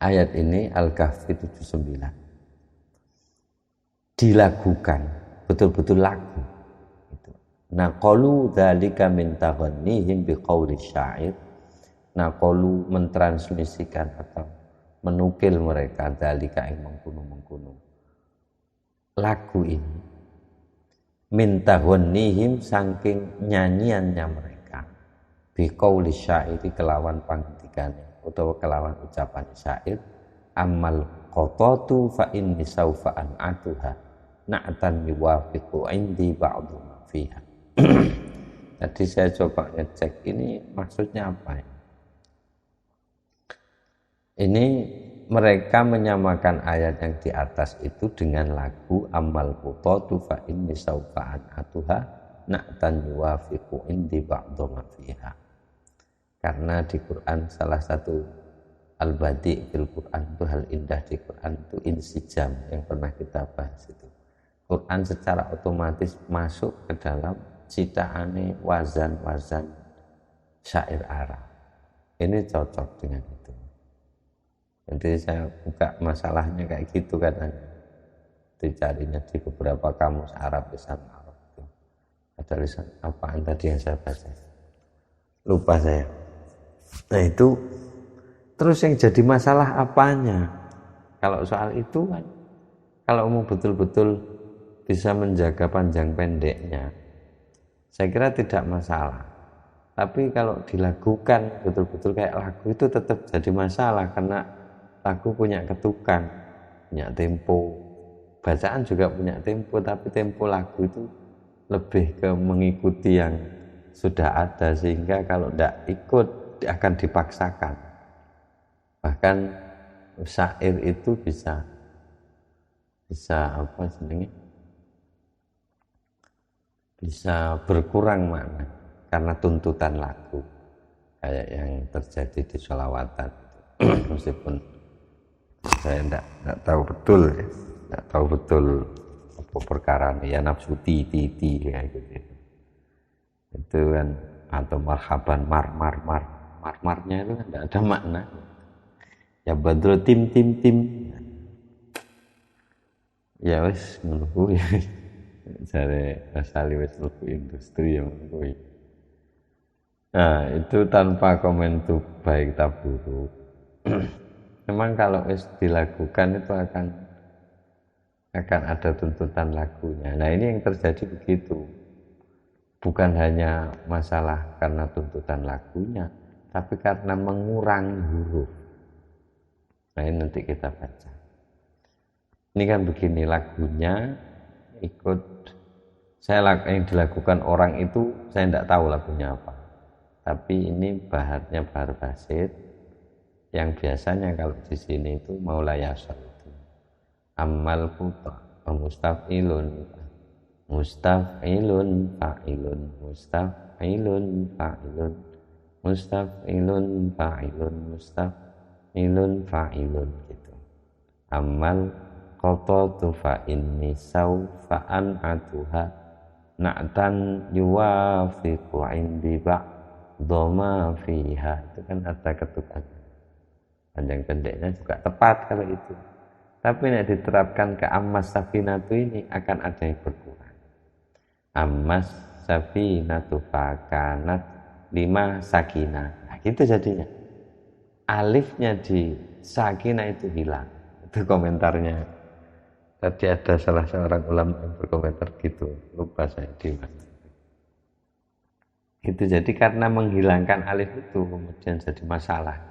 Ayat ini Al-Kahfi 79 dilakukan, betul-betul lagu. Naqalu dzalika min taghannihim biqauli syair. Naqalu mentransmisikan atau menukil mereka dzalika ing mengkono-mengkono lagu ini min taghannihim saking nyanyiannya mereka biqauli syairi kelawan pangendikane utawa kelawan ucapan syair amal qatatu fa inni saufa an'atuha na'tan yuwafiqu indi ba'du ma fiha. Jadi saya coba ngecek ini maksudnya apa ya? Ini mereka menyamakan ayat yang di atas itu dengan lagu amal qatatu fa inni saufa an'atuha na'tan yuwafiqu indi ba'du ma fiha. Karena di Quran salah satu al-badi' fil Quran itu hal indah di Quran itu insijam yang pernah kita bahas itu. Quran secara otomatis masuk ke dalam citaane wazan-wazan syair Arab. Ini cocok dengan itu. Jadi saya buka masalahnya kayak gitu katanya. Dicarinya di beberapa kamus Arab, lisan Arab itu. Ada lisan apaan tadi yang saya baca? Lupa saya. Nah itu terus yang jadi masalah apanya? Kalau soal itu kan, kalau mau betul-betul bisa menjaga panjang pendeknya, saya kira tidak masalah. Tapi kalau dilakukan betul-betul kayak lagu itu tetap jadi masalah karena lagu punya ketukan, punya tempo. Bacaan juga punya tempo, tapi tempo lagu itu lebih ke mengikuti yang sudah ada sehingga kalau tidak ikut akan dipaksakan. Bahkan syair itu bisa apa sebenarnya? Bisa berkurang makna karena tuntutan lagu kayak yang terjadi di sholawatan. Meskipun saya tidak tahu betul ya, tidak tahu betul apa perkara ya nafsu titi kayak gitu itu kan, atau marhaban marmarnya itu kan tidak ada makna ya badro tim ya wes menurutku ya jare asali wis mlebu industri yang kuwi. Nah, itu tanpa komen itu baik tak buruk. Memang kalau wis dilakukan itu akan ada tuntutan lagunya. Nah, ini yang terjadi begitu. Bukan hanya masalah karena tuntutan lagunya, tapi karena mengurangi huruf. Nah, ini nanti kita baca. Ini kan begini lagunya ikut yang dilakukan orang itu saya tidak tahu lagunya apa, tapi ini baharnya bahar basit yang biasanya kalau di sini itu maulayasal itu amal puta mustafilun fa'ilun fa'ilun gitu. Amal qatatu fa inni saufa an'atuha na'tan yuwafiqu indi ba'doma fiha. Itu kan ada ketukan. Panjang pendeknya juga tepat kalau itu. Tapi nek diterapkan ke ammas safinatu ini akan ada yang berkurang. Ammas safinatu fakanat 5 sakinah. Nah, gitu jadinya. Alifnya di sakinah itu hilang. Itu komentarnya. Tadi ada salah seorang ulama yang berkomentar gitu, lupa saya di mana. Itu jadi karena menghilangkan alif itu kemudian jadi masalah.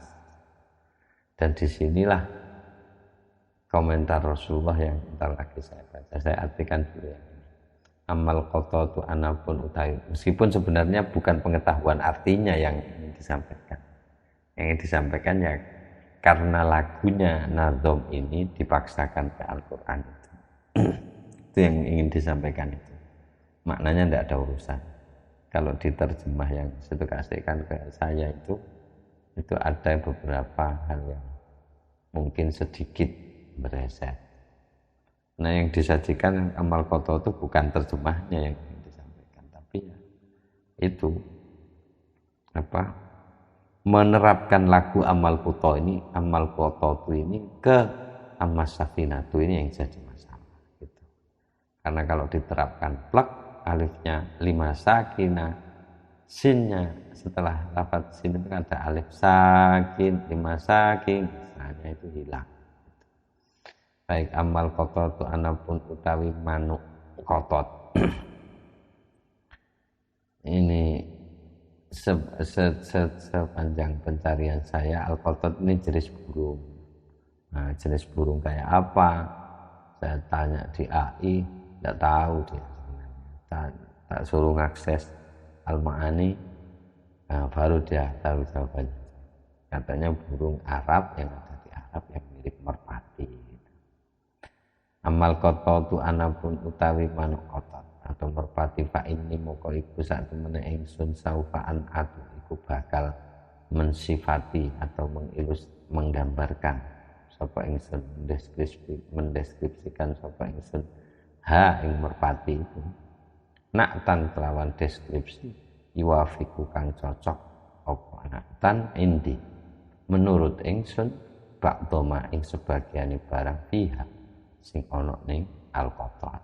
Dan disinilah komentar Rasulullah yang ntar lagi saya baca. Saya artikan dulu ya. Amal qatatu anapun utawi. Meskipun sebenarnya bukan pengetahuan artinya yang ingin disampaikan. Yang ingin disampaikan ya karena lagunya Nadhom ini dipaksakan ke Al-Quran. Itu yang ingin disampaikan itu. Maknanya tidak ada urusan. Kalau diterjemah yang situ kasihkan ke saya itu ada beberapa hal yang mungkin sedikit bereset. Nah yang disajikan amal koto itu bukan terjemahnya yang ingin disampaikan, tapi ya itu apa menerapkan lagu amal koto ini ke ammas safinatu ini yang jadi masalah. Karena kalau diterapkan plek alifnya 5 sakinah, sinnya setelah lafaz sin itu ada alif sakin 5 sakin, misalnya itu hilang. Baik amal qatatu anapun utawi manuk qatat. Ini sepanjang pencarian saya al-qattat ini jenis burung. Nah, jenis burung kayak apa? Saya tanya di AI, tidak tahu dia sebenarnya. Tak suruh ngakses Al-Ma'ani, nah, baru dia tahu jawabannya. Katanya burung Arab yang ada di Arab yang mirip merpati. Amal qatatu anapun utawi manuk qatat atau merpati fa inni moko iku sak temene ingsun saufaan atu iku bakal mensifati atau menggambarkan sapa ingsun mendeskripsikan sapa ingsun ha ing merpati itu naktan kelawan deskripsi iwafiku kang cocok apa naktan indi menurut ingsun ba'doma ing sebagiane barang pihak sing ana ning al-qattat.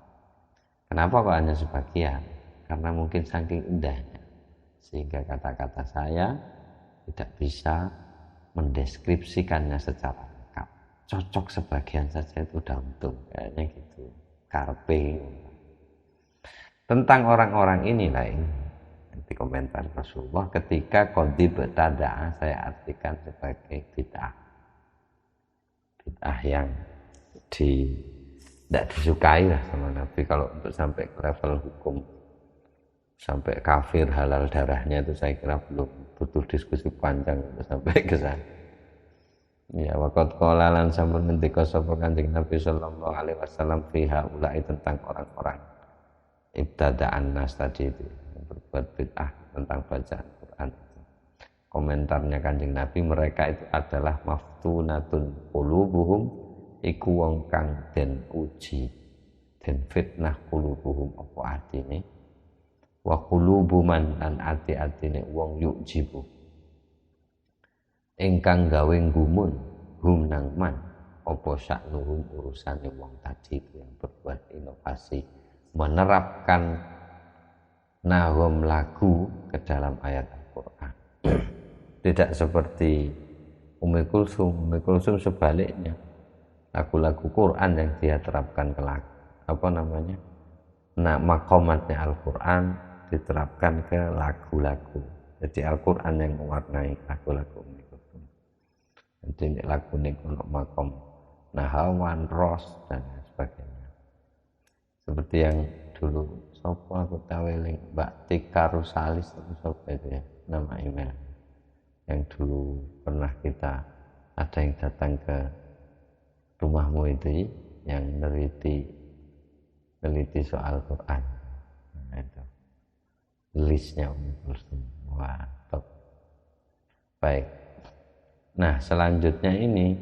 Kenapa kok hanya sebagian? Karena mungkin saking indahnya sehingga kata-kata saya tidak bisa mendeskripsikannya secara lengkap. Cocok sebagian saja itu udah untung, kayaknya gitu. Karpe. Tentang orang-orang inilah ini nanti komentar Rasulullah ketika qadib tada'a saya artikan sebagai bid'ah. Bid'ah yang tidak disukai lah sama Nabi. Kalau untuk sampai ke level hukum sampai kafir halal darahnya itu saya kira belum butuh diskusi panjang untuk sampai ke sana. Ya waqad qala lan sampun ngendika sapa Kanjeng Nabi sallallahu alaihi wasallam fiha ulai tentang orang-orang ibtada'an nas tadi itu yang berbuat bid'ah tentang bacaan Quran. Komentarnya Kanjeng Nabi, mereka itu adalah maftunatun qulubuhum iku wong kang den uji den fitnah qulubuhum apa atine wa qulubu man lan ati-atine wong yujibu ingkang gawe gumun hum nang man apa saknuhum urusane wong tadi itu yang berbuat inovasi menerapkan nahum lagu ke dalam ayat Al-Qur'an. Tidak seperti Ummi Kulsum sebaliknya. Lagu-lagu Quran yang dia terapkan ke lagu, apa namanya? Nah, makomatnya Al-Quran diterapkan ke lagu-lagu. Jadi Al-Quran yang mewarnai lagu-lagu Ummi Kulsum. Jadi lagu ini untuk makom nahawan, ros dan sebagainya. Seperti yang dulu sopo aku taweling Mbak Tika Rusalis itu sopo itu ya nama email. Yang dulu pernah kita ada yang datang ke rumahmu itu yang neliti soal Quran. Nah, itu listnya Ummi Kulsum. Wah, top. Baik. Nah, selanjutnya ini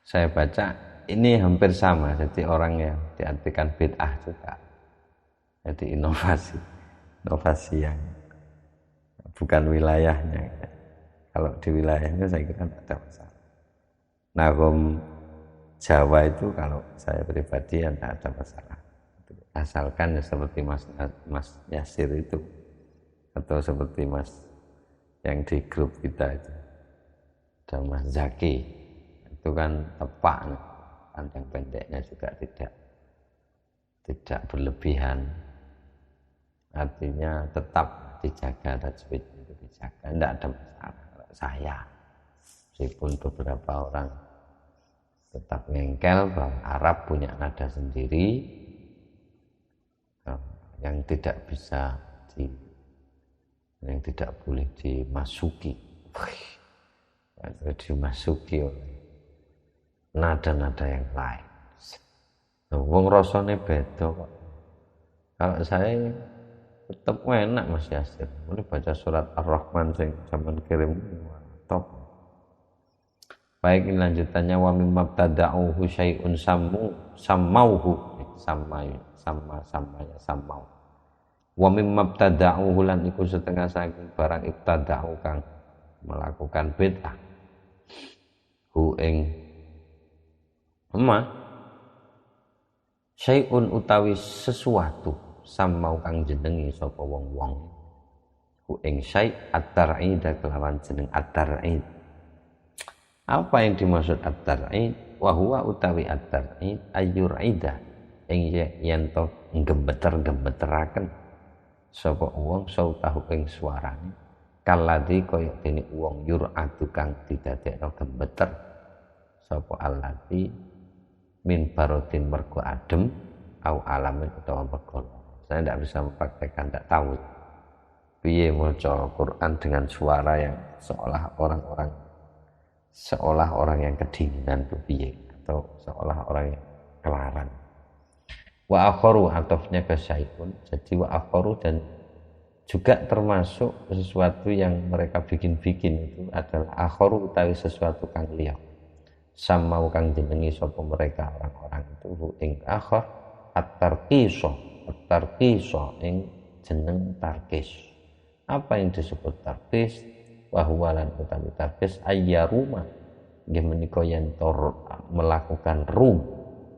saya baca ini hampir sama. Jadi orang yang diartikan bid'ah juga. Jadi inovasi yang bukan wilayahnya. Kalau di wilayahnya saya kira tidak ada masalah. Nagom Jawa itu kalau saya pribadi ya tidak ada masalah. Asalkan ya seperti Mas Yasir itu atau seperti Mas yang di grup kita itu dan Mas Zaki itu kan tepak, panjang pendeknya juga tidak berlebihan. Artinya tetap dijaga tajwid itu dijaga, tidak ada masalah. Saya meskipun beberapa orang tetap ngengkel bahwa Arab punya nada sendiri yang tidak bisa yang tidak boleh dimasuki oleh nada-nada yang lain. Wong rasane beda kok. Kalau saya tetap enak Mas Yasir. Mulai baca surat Ar-Rahman sing zaman kirim top. Baik, ini lanjutannya wa mimma tada'uhu syai'un sammauhu sama. Wa mimma tada'uhu lan iku setengah saking barang ibtada'u kang melakukan bid'ah. Hu ing syai'un utawi sesuatu sama kang jenengi sapa wong-wong ku ing syai' at-tar'id kelawan jeneng at-tar'id. Apa yang dimaksud at-tar'id? Wa huwa utawi at-tar'id ayyur'ida ing yen to gembeter-gembeteraken sapa wong sautahu ing suarane kalladzi kaya dene wong yur'atu kang didadekno gembeter sapa alladzi min barodin mergo adem au alamin utawa mergo. Saya tidak bisa mempraktekkan, tidak tahu piye maca Quran dengan suara yang seolah orang yang kedinginan piye atau seolah orang yang kelaran. Wa akharu atofnya ke syai'un, jadi wa akharu dan juga termasuk sesuatu yang mereka bikin-bikin itu adalah akharu utawi sesuatu kang liya. Sama kang jenengi sapa mereka orang-orang itu ing akhar at-tarqisa ing jeneng tarkis. Apa yang disebut tarkis? Wa huwa lan utawi tarkis ayyaruma nggih menika yen melakukan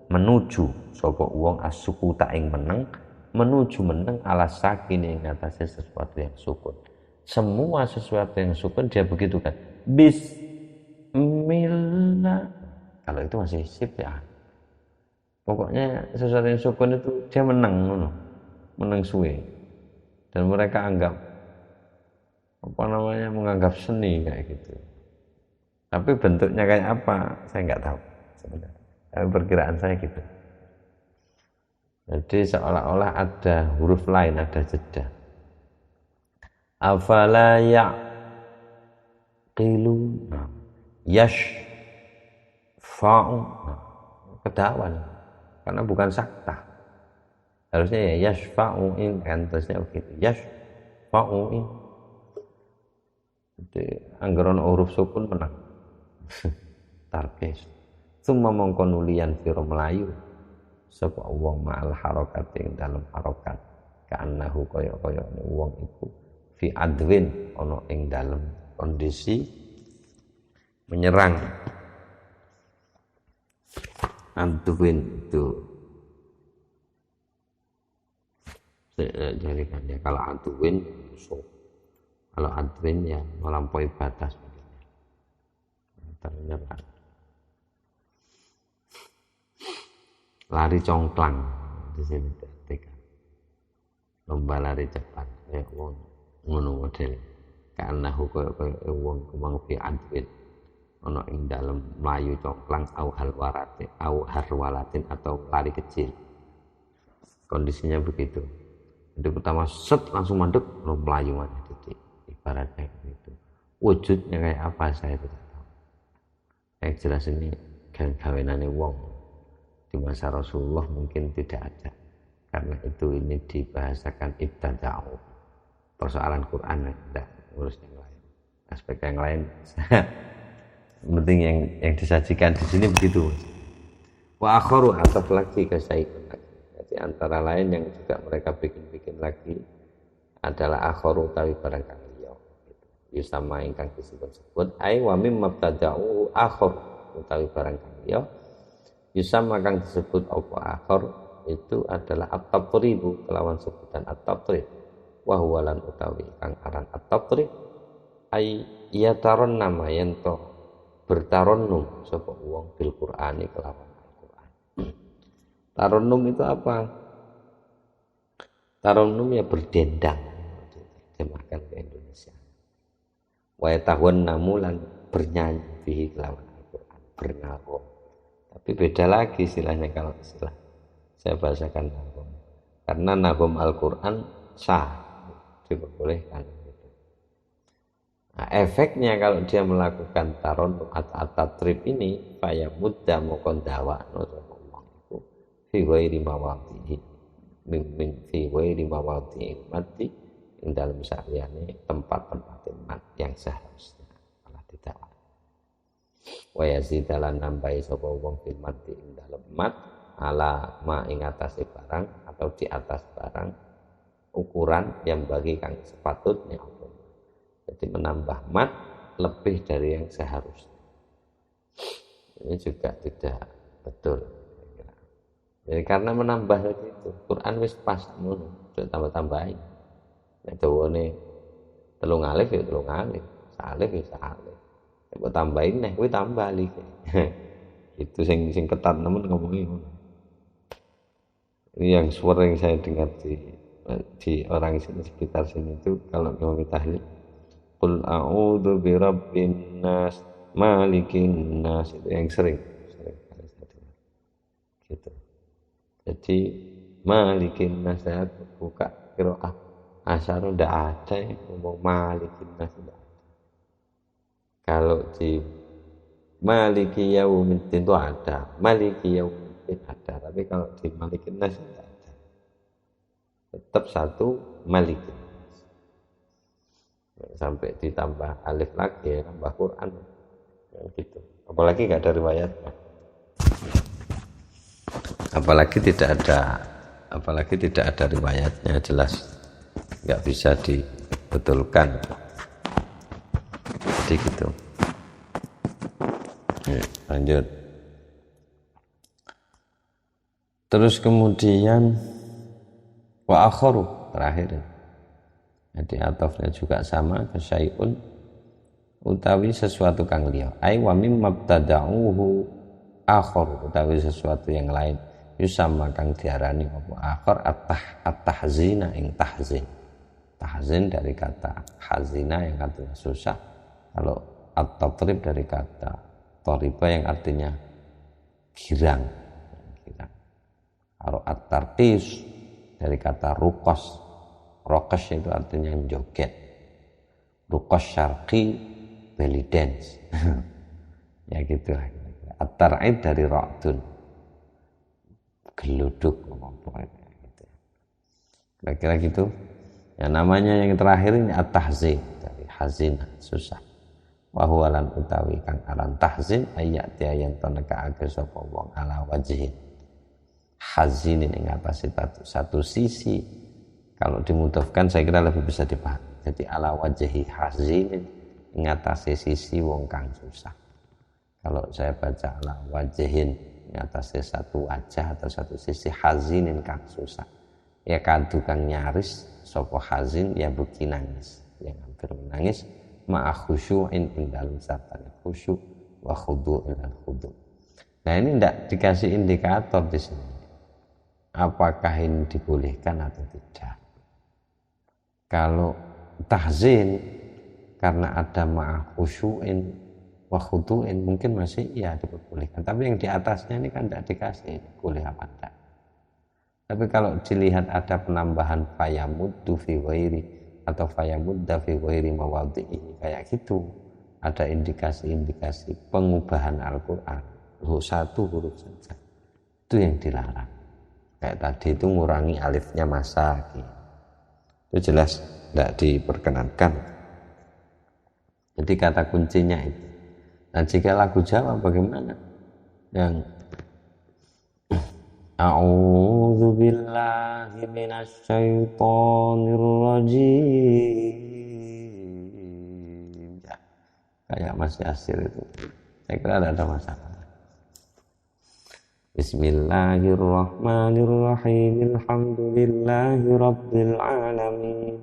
menuju sapa wong asukuta ing meneng menuju meneng ala sakin ing atase sesuatu yang sukun. Semua sesuatu yang sukun dia begitu kan. Bismillah. Kalau itu masih sip ya. Pokoknya sesuatu yang sukun itu dia meneng suwe. Dan mereka menganggap seni kayak gitu. Tapi bentuknya kayak apa saya nggak tahu sebenarnya. Tapi perkiraan saya gitu. Jadi seolah-olah ada huruf lain, ada jeda. Afala ya'qilu yashfa'u kedawan karena bukan sakta. Harusnya ya yashfa'u in kan terusnya begitu. Yashfa'u in. Jadi anggaran huruf sukun menang. Tarkis. Summa mongko nulian sira Melayu sapa wong ma'al harokat ing dalam harokat ka'annahu kaya-kaya wong iku fi adwin ana ing dalam kondisi menyerang. Adwin itu jadi kan ya kalau adwin musuh, kalau adwin ya melampaui batas menyerang. Lari congklang di sini perhatikan. Lomba lari cepat ya wong ngono model karena kaya wong kumang fi adwin ana ing dalem mlayu congklang au harwalatin atau lari kecil. Kondisinya begitu. Jadi pertama set langsung mandek melayu mana titik ibaratnya gitu. Wujudnya kayak apa saya tidak tahu. Yang jelas ini gawenane wong. Di masa Rasulullah mungkin tidak ada karena itu ini dibahasakan ibtada'u persoalan Quran tidak urus yang lain aspek yang lain penting yang disajikan di sini begitu. Wa akharu ataf lagi ke syai'un. Jadi antara lain yang juga mereka bikin lagi adalah akharu utawi barang kang liya gitu. Yusama ingkang disebut-sebut ai wa mim mabtada'u akhar utawi barang kang liya Yusama kang disebut apa akhir itu adalah at-tatribu kelawan sebutan at-tatrib wa huwa lan utawi kang aran at-tatrib ay yataron nama yento bertaronnum sapa wong bil Qur'ani kelawan Al-Qur'an. Taronnum itu apa? Taronnum ya berdendang diterjemahkan ke Indonesia. Wa yatahun namulan bernyanyi bihi kelawan Al-Qur'an bernagom. Tapi beda lagi istilahnya kalau istilah saya bahasakan nagom. Karena nagom Al-Quran sah, diperbolehkan. Gitu. Nah, efeknya kalau dia melakukan taron atau tatrib ini, faya muda mokon dawa itu fi ghairi mawadihi fi ghairi mawadihi mati ing dalam saliyane tempat-tempat mat yang seharusnya malah tidak. Wa yazidalan nambahi sapa wong fil mati ing dalem mat ala ma ing atase barang atau di atas barang ukuran yang bagi kang sepatutnya. Jadi menambah mat lebih dari yang seharusnya. Ini juga tidak betul. Jadi karena menambah itu Quran wis pas ngono, tambah-tambahin. Nek dawane 3 alif ya 3 alif, salif ya salif. Nek tambahin nek kuwi tambah lagi. Itu sing ketat nemen ngomongin ngono. Yang sering saya dengar di orang sini sekitar sini itu kalau mau tahlil, qul a'udzu birabbin nas malikin nas, itu yang sering kali saya dengar gitu. Jadi malikin nas, saya buka qiraah asar udah ada yang ngomong malikin nas, udah. Kalau di maliki yaumiddin itu ada, maliki yaumiddin ada, tapi kalau di malikin nas tidak ada, tetap satu malikin nas. Sampai ditambah alif lagi ya, tambah Quran gitu. Apalagi nggak ada riwayatnya, apalagi tidak ada riwayatnya, jelas nggak bisa dibetulkan. Jadi gitu. Ya, lanjut. Terus kemudian wa akharu, terakhir. Jadi atofnya juga sama, kasyai'un utawi sesuatu kang liya. Ai wa mimma btada'uhu akhar, utawi sesuatu yang lain yusamma kang diarani apa akhar at-tahzina ing tahzin. Tahzin dari kata hazina yang artinya susah. Kalau at-tatrib dari kata toriba yang artinya girang. Kalau at-tarqis dari kata rukos. Rokos itu artinya joget. Rukos syarqi belly dance. Ya gitu lah. At-tar'id dari ra'dun, geluduk gitu. Kira-kira gitu. Ya namanya yang terakhir ini at-tahzin, dari hazin, susah. Wa huwa lan utawi kang aran tahzin ayati ayan toneka age sapa wong ala wajhin. Hazin ini ngatasi satu sisi. Kalau dimudofkan saya kira lebih bisa dipahami. Jadi ala wajhi hazin ngatasi sisi wong kang susah. Kalau saya baca ala wajhin ngatasi satu wajah atau satu sisi hazinin kang susah. Ya kadu kang nyaris sapa hazin ya buki nangis, yang hampir menangis ma'a khusyu'in ing dalem sartane khusyuk wa khudu'in lan khudu'. Nah ini tidak dikasih indikator di sini. Apakah ini dibolehkan atau tidak? Kalau tahzin karena ada ma'a khusyu'in wa khudu'in mungkin masih iya diperbolehkan. Tapi yang di atasnya ini kan tidak dikasih boleh apa tidak. Tapi kalau dilihat ada penambahan fayamuddu fi ghairi atau fayamudda fi ghairi mawadhi'i kayak gitu, ada indikasi-indikasi pengubahan Al-Qur'an satu huruf saja, itu yang dilarang. Kayak tadi itu ngurangi alifnya masa gitu. Itu jelas tidak diperkenankan. Jadi kata kuncinya itu. Nah jika lagu Jawa bagaimana? Yang A'udzu billahi minasy syaithanir rajim. Ya, kayak masih asir itu. Saya kira tidak ada masalah. Bismillahirrahmanirrahim. Alhamdulillahi rabbil alamin.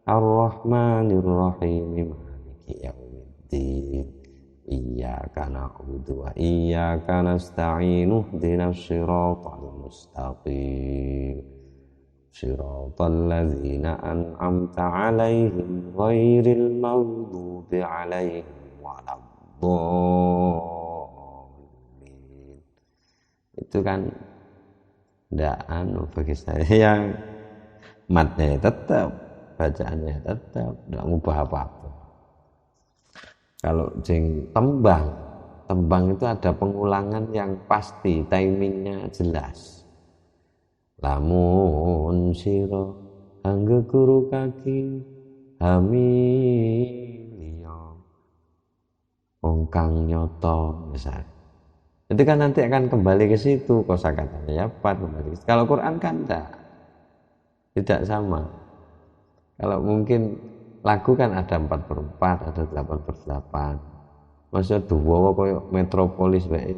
Ar-Rahmanir-Rahim. Maliki yaumiddin. Iyyaka na'budu wa iyyaka nasta'in. Ihdinas siratal mustaqim. Siratal ladzina an'amta 'alaihim ghairil maghdubi 'alaihim waladdallin. Itu kan ndak bagi saya yang matnya tetap, bacaannya tetap, ndak ngubah apa-apa. Kalau jeng tembang itu ada pengulangan yang pasti, timingnya jelas. Lamun siro angge guru kaki hamilio ongkang nyoto misalnya. Itu kan nanti akan kembali ke situ kosakatanya ya pat kembali. Kalau Quran kan tidak sama. Kalau mungkin lagu kan ada 4/4, ada 8/8. Maksudnya dua koyo Metropolis bae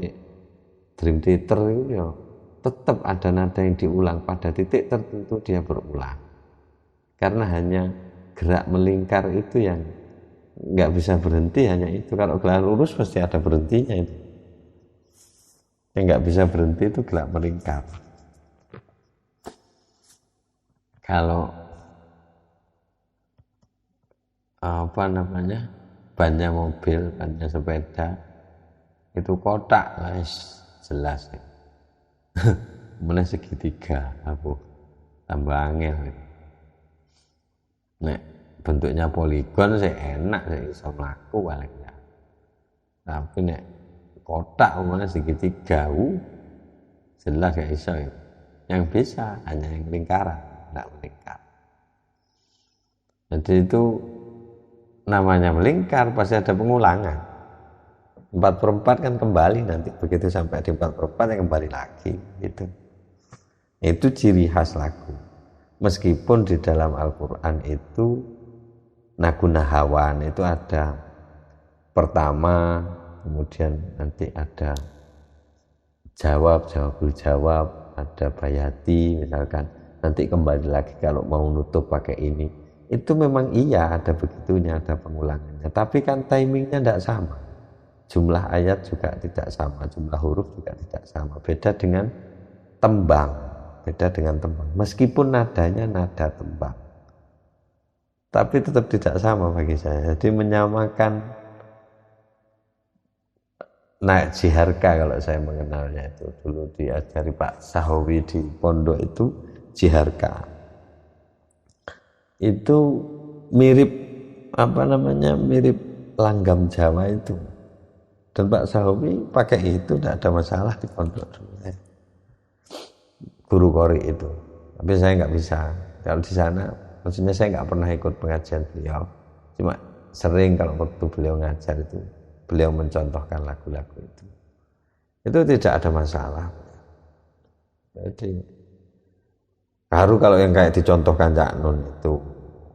Dream Theater itu ya tetap ada nada yang diulang pada titik tertentu dia berulang. Karena hanya gerak melingkar itu yang nggak bisa berhenti, hanya itu. Kalau gerak lurus pasti ada berhentinya itu. Yang nggak bisa berhenti itu gerak melingkar. kalau apa namanya, bannya mobil, bannya sepeda itu kotak, guys, jelas ya. Mana segitiga, aku tambah angel. Nek bentuknya poligon sih enak, sih iso mlaku paling ya. Tapi nek kotak mana segitiga, jelas gak iso ya. Yang bisa hanya yang lingkaran, tidak melingkar. Jadi itu namanya melingkar pasti ada pengulangan. 4/4 kan kembali nanti, begitu sampai di 4/4 yang kembali lagi gitu. Itu ciri khas lagu. Meskipun di dalam Al-Quran itu Naguna Hawan itu ada pertama, kemudian nanti ada jawab jawab, ada bayati misalkan, nanti kembali lagi kalau mau nutup pakai ini. Itu memang iya ada begitunya, ada pengulangannya, tapi kan timingnya tidak sama, jumlah ayat juga tidak sama, jumlah huruf juga tidak sama, beda dengan tembang, meskipun nadanya nada tembang, tapi tetap tidak sama bagi saya. Jadi menyamakan naik jiharka, kalau saya mengenalnya itu dulu diajari Pak Sahawi di pondok itu, jiharka itu mirip apa namanya, mirip langgam Jawa itu, dan Pak Sahawi pakai itu tidak ada masalah di pondok dulu, guru qori itu. Tapi saya nggak bisa kalau di sana, maksudnya saya nggak pernah ikut pengajian beliau, cuma sering kalau waktu beliau ngajar itu beliau mencontohkan lagu-lagu itu tidak ada masalah. Jadi baru kalau yang kayak dicontohkan Cak Nun itu,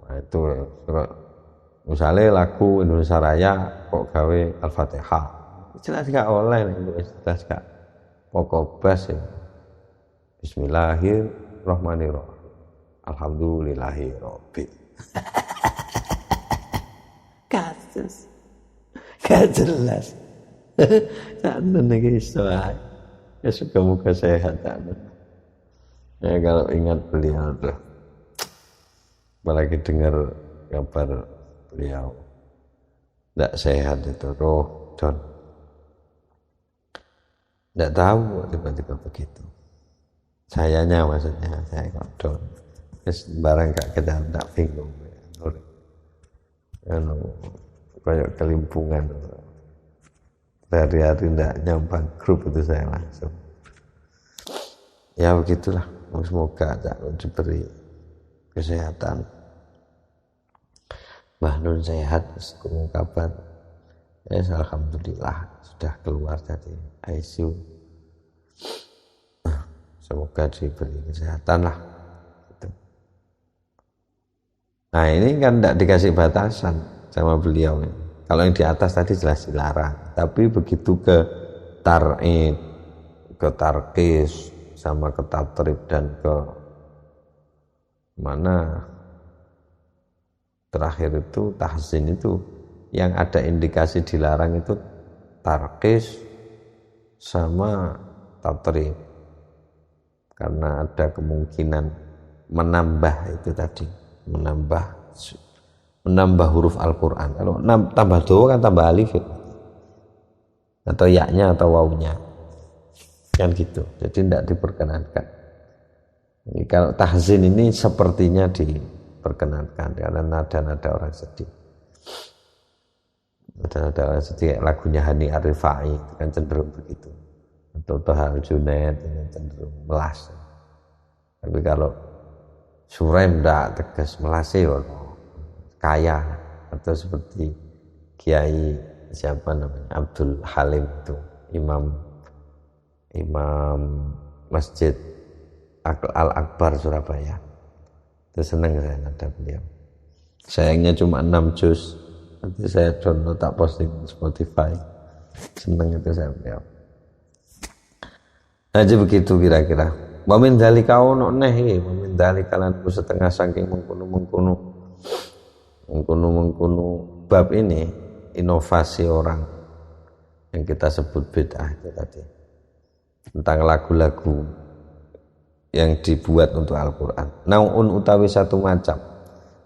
nah itu misalnya lagu Indonesia Raya kok gawe Al-Fatihah, jelas gak oleh, jelas gak pokok bas ya. Bismillahirrahmanirrahim, alhamdulillahirabbil kasus gak jelas. Cak Nun iki iso ae. Ya semoga sehat Cak Nun. Ya kalau ingat beliau tuh, apalagi dengar kabar beliau tidak sehat itu, roh Don, tidak tahu tiba-tiba begitu. Sayanya maksudnya, saya kok Don, barang gak kejar, tak bingung. Kayak kelimpungan, hari-hari tidak nyambang grup itu saya langsung. Ya begitulah. Semoga diberi kesehatan. Mbah Nun sehat, kurang kabar. Alhamdulillah sudah keluar dari ICU. Semoga diberi kesehatan lah. Gitu. Nah ini kan tidak dikasih batasan sama beliau. Kalau yang di atas tadi jelas dilarang, tapi begitu ke tar'id, ke tarkis, sama ke tatrib dan ke mana terakhir itu tahsin, itu yang ada indikasi dilarang itu tarkis sama tatrib, karena ada kemungkinan menambah itu tadi, menambah huruf Al-Quran. Kalau tambah do kan tambah alif ya, atau yaknya atau wawunya kan gitu, jadi tidak diperkenankan. Jadi kalau tahzin ini sepertinya diperkenankan karena nada-nada orang sedih, nada-nada orang sedih kayak lagunya Hani Arifai itu kan cenderung begitu, atau Tohal Junaid ini cenderung melas. Tapi kalau Surem tidak tegas, melasih kaya, atau seperti Kiai siapa namanya Abdul Halim itu, imam Masjid Al-Akbar Surabaya, itu senang saya nada beliau. Sayangnya cuma 6 juz, nanti saya download tak posting di Spotify. Senang itu saya beliau. Aja begitu kira-kira. Wamin dalika ono neh iki, wamin dalika lan setengah saking mengkono bab ini, inovasi orang yang kita sebut bid'ah itu tadi, tentang lagu-lagu yang dibuat untuk Al-Quran. Naun utawi satu macam.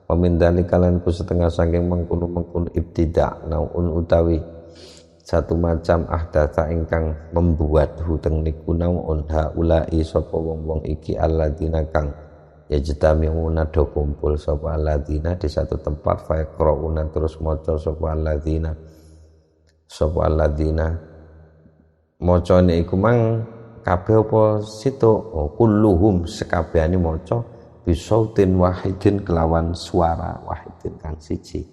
Pemindali kalian ku setengah saking mengkunu ibtidak. Naun utawi satu macam ahdatsa ingkang membuat huteng niku naun haulai sapa wong-wong iki alladzina kang yajtami'una do kumpul sapa alladzina di satu tempat fayaqrauna terus maca sapa alladzina macane iku mang kabeh apa situ kulluhum sekabehane maca bisautin wahidin kelawan suara wahidin kang siji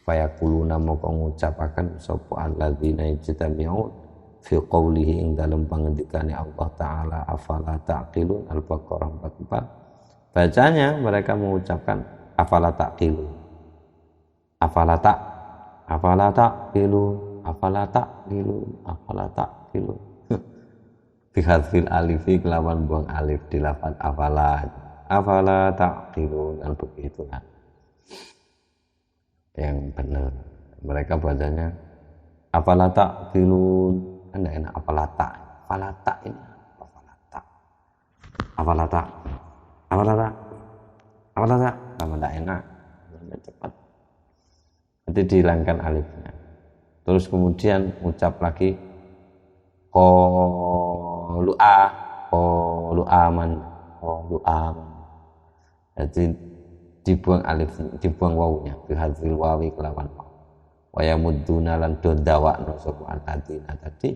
fayakuluna moko ngucapaken sapa alladzina yajtami'un fi qoulihi ing dalem pangendikane Allah taala afala taqilun Al-Baqarah 44. Bacanya mereka mengucapkan afala taqilun afala taqilun bihadfil alifi kelawan buang alif di lafaz afala taqilun dan begitu kan yang benar. Mereka bacanya afala taqilun kan enak afalata ini afalata sama tidak enak cepat nanti dihilangkan alifnya terus kemudian ucap lagi qalu aman jadi dibuang alif dibuang wawunya bihadzil wawi kelawan wa yamudduna lan do dawakno sapa alladzina tadi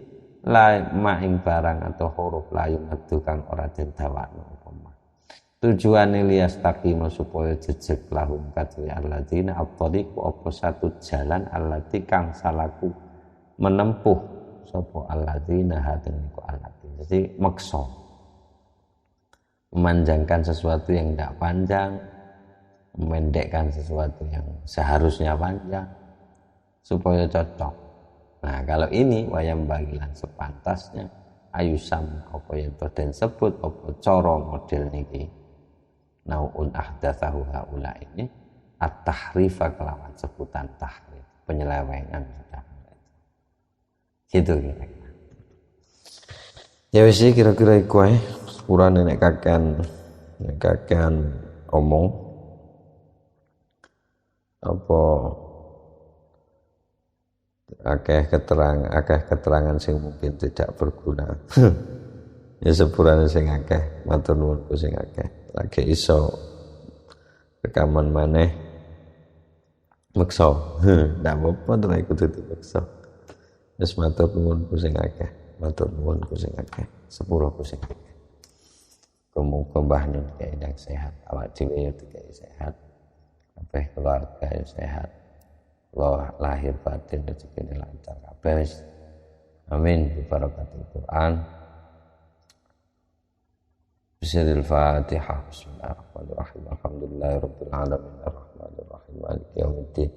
la maing barang atau huruf la yumaddu kang ora den dawakno apa mah tujuane liyastaqima supaya jejeg lahum kadhe alladzina at-tariq apa satu jalan allati kang salaku menempuh sapa alladzina hatin iku alladzina jadi maksa memanjangkan sesuatu yang tidak panjang memendekkan sesuatu yang seharusnya panjang supaya cocok. Nah kalau ini wayam bagilan sepantasnya ayusam apa yang dan sebut apa cara model niki naun ahdatsahu haula ini at-tahrifa kelawan sebutan tahrif penyelewengan sudah gitu kira-kira. Ya wis kira-kira iku ae sepurane nek kakean omong apa akeh keterangan sing mungkin tidak berguna ya sepurane sing akeh matur nuwun sing akeh lagi iso rekaman maneh meksa ndak apa-apa tenan kudu dipeksa wis matur nuwun sing akeh sepuro sing akeh muga mbah nun kaya sehat awak dhewe ya dikai sehat kabeh keluarga ya sehat Allah lahir batin rezeki lancar kabeh amin bi barakatil Quran bismillahil fatihah bismillahirrahmanirrahim alhamdulillahirabbil alamin arrahmanir rahim maliki yaumiddin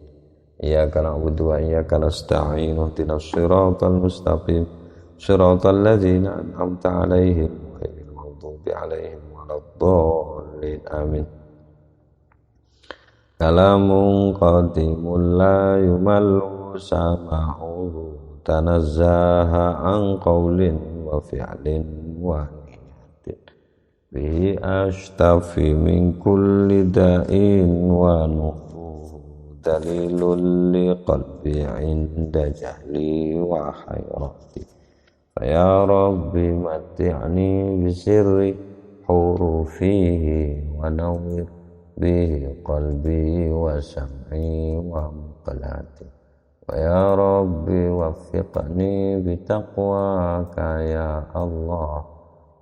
iyyaka na'budu wa iyyaka nasta'in ihdinas siratal mustaqim siratal ladzina an'amta 'alaihim ghairil maghdubi 'alaihim waladdallin amin. Kalamun qadimul la yumallu sama'uhu tanazzaha an qawlin wa fi'lin wa niyatin bihi ashtafi min kulli da'in wa nufuhu dalilul liqalbi inda jahli wa hayrati faya rabbi mati'ni bisirri hurufihi wa nawwir bihi qalbi wa sam'i wa muqallati wa ya rabbi waffiqni bitaqwaka ya Allah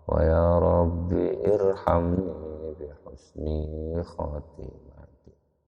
wa ya rabbi irhamni bihusni khatimah.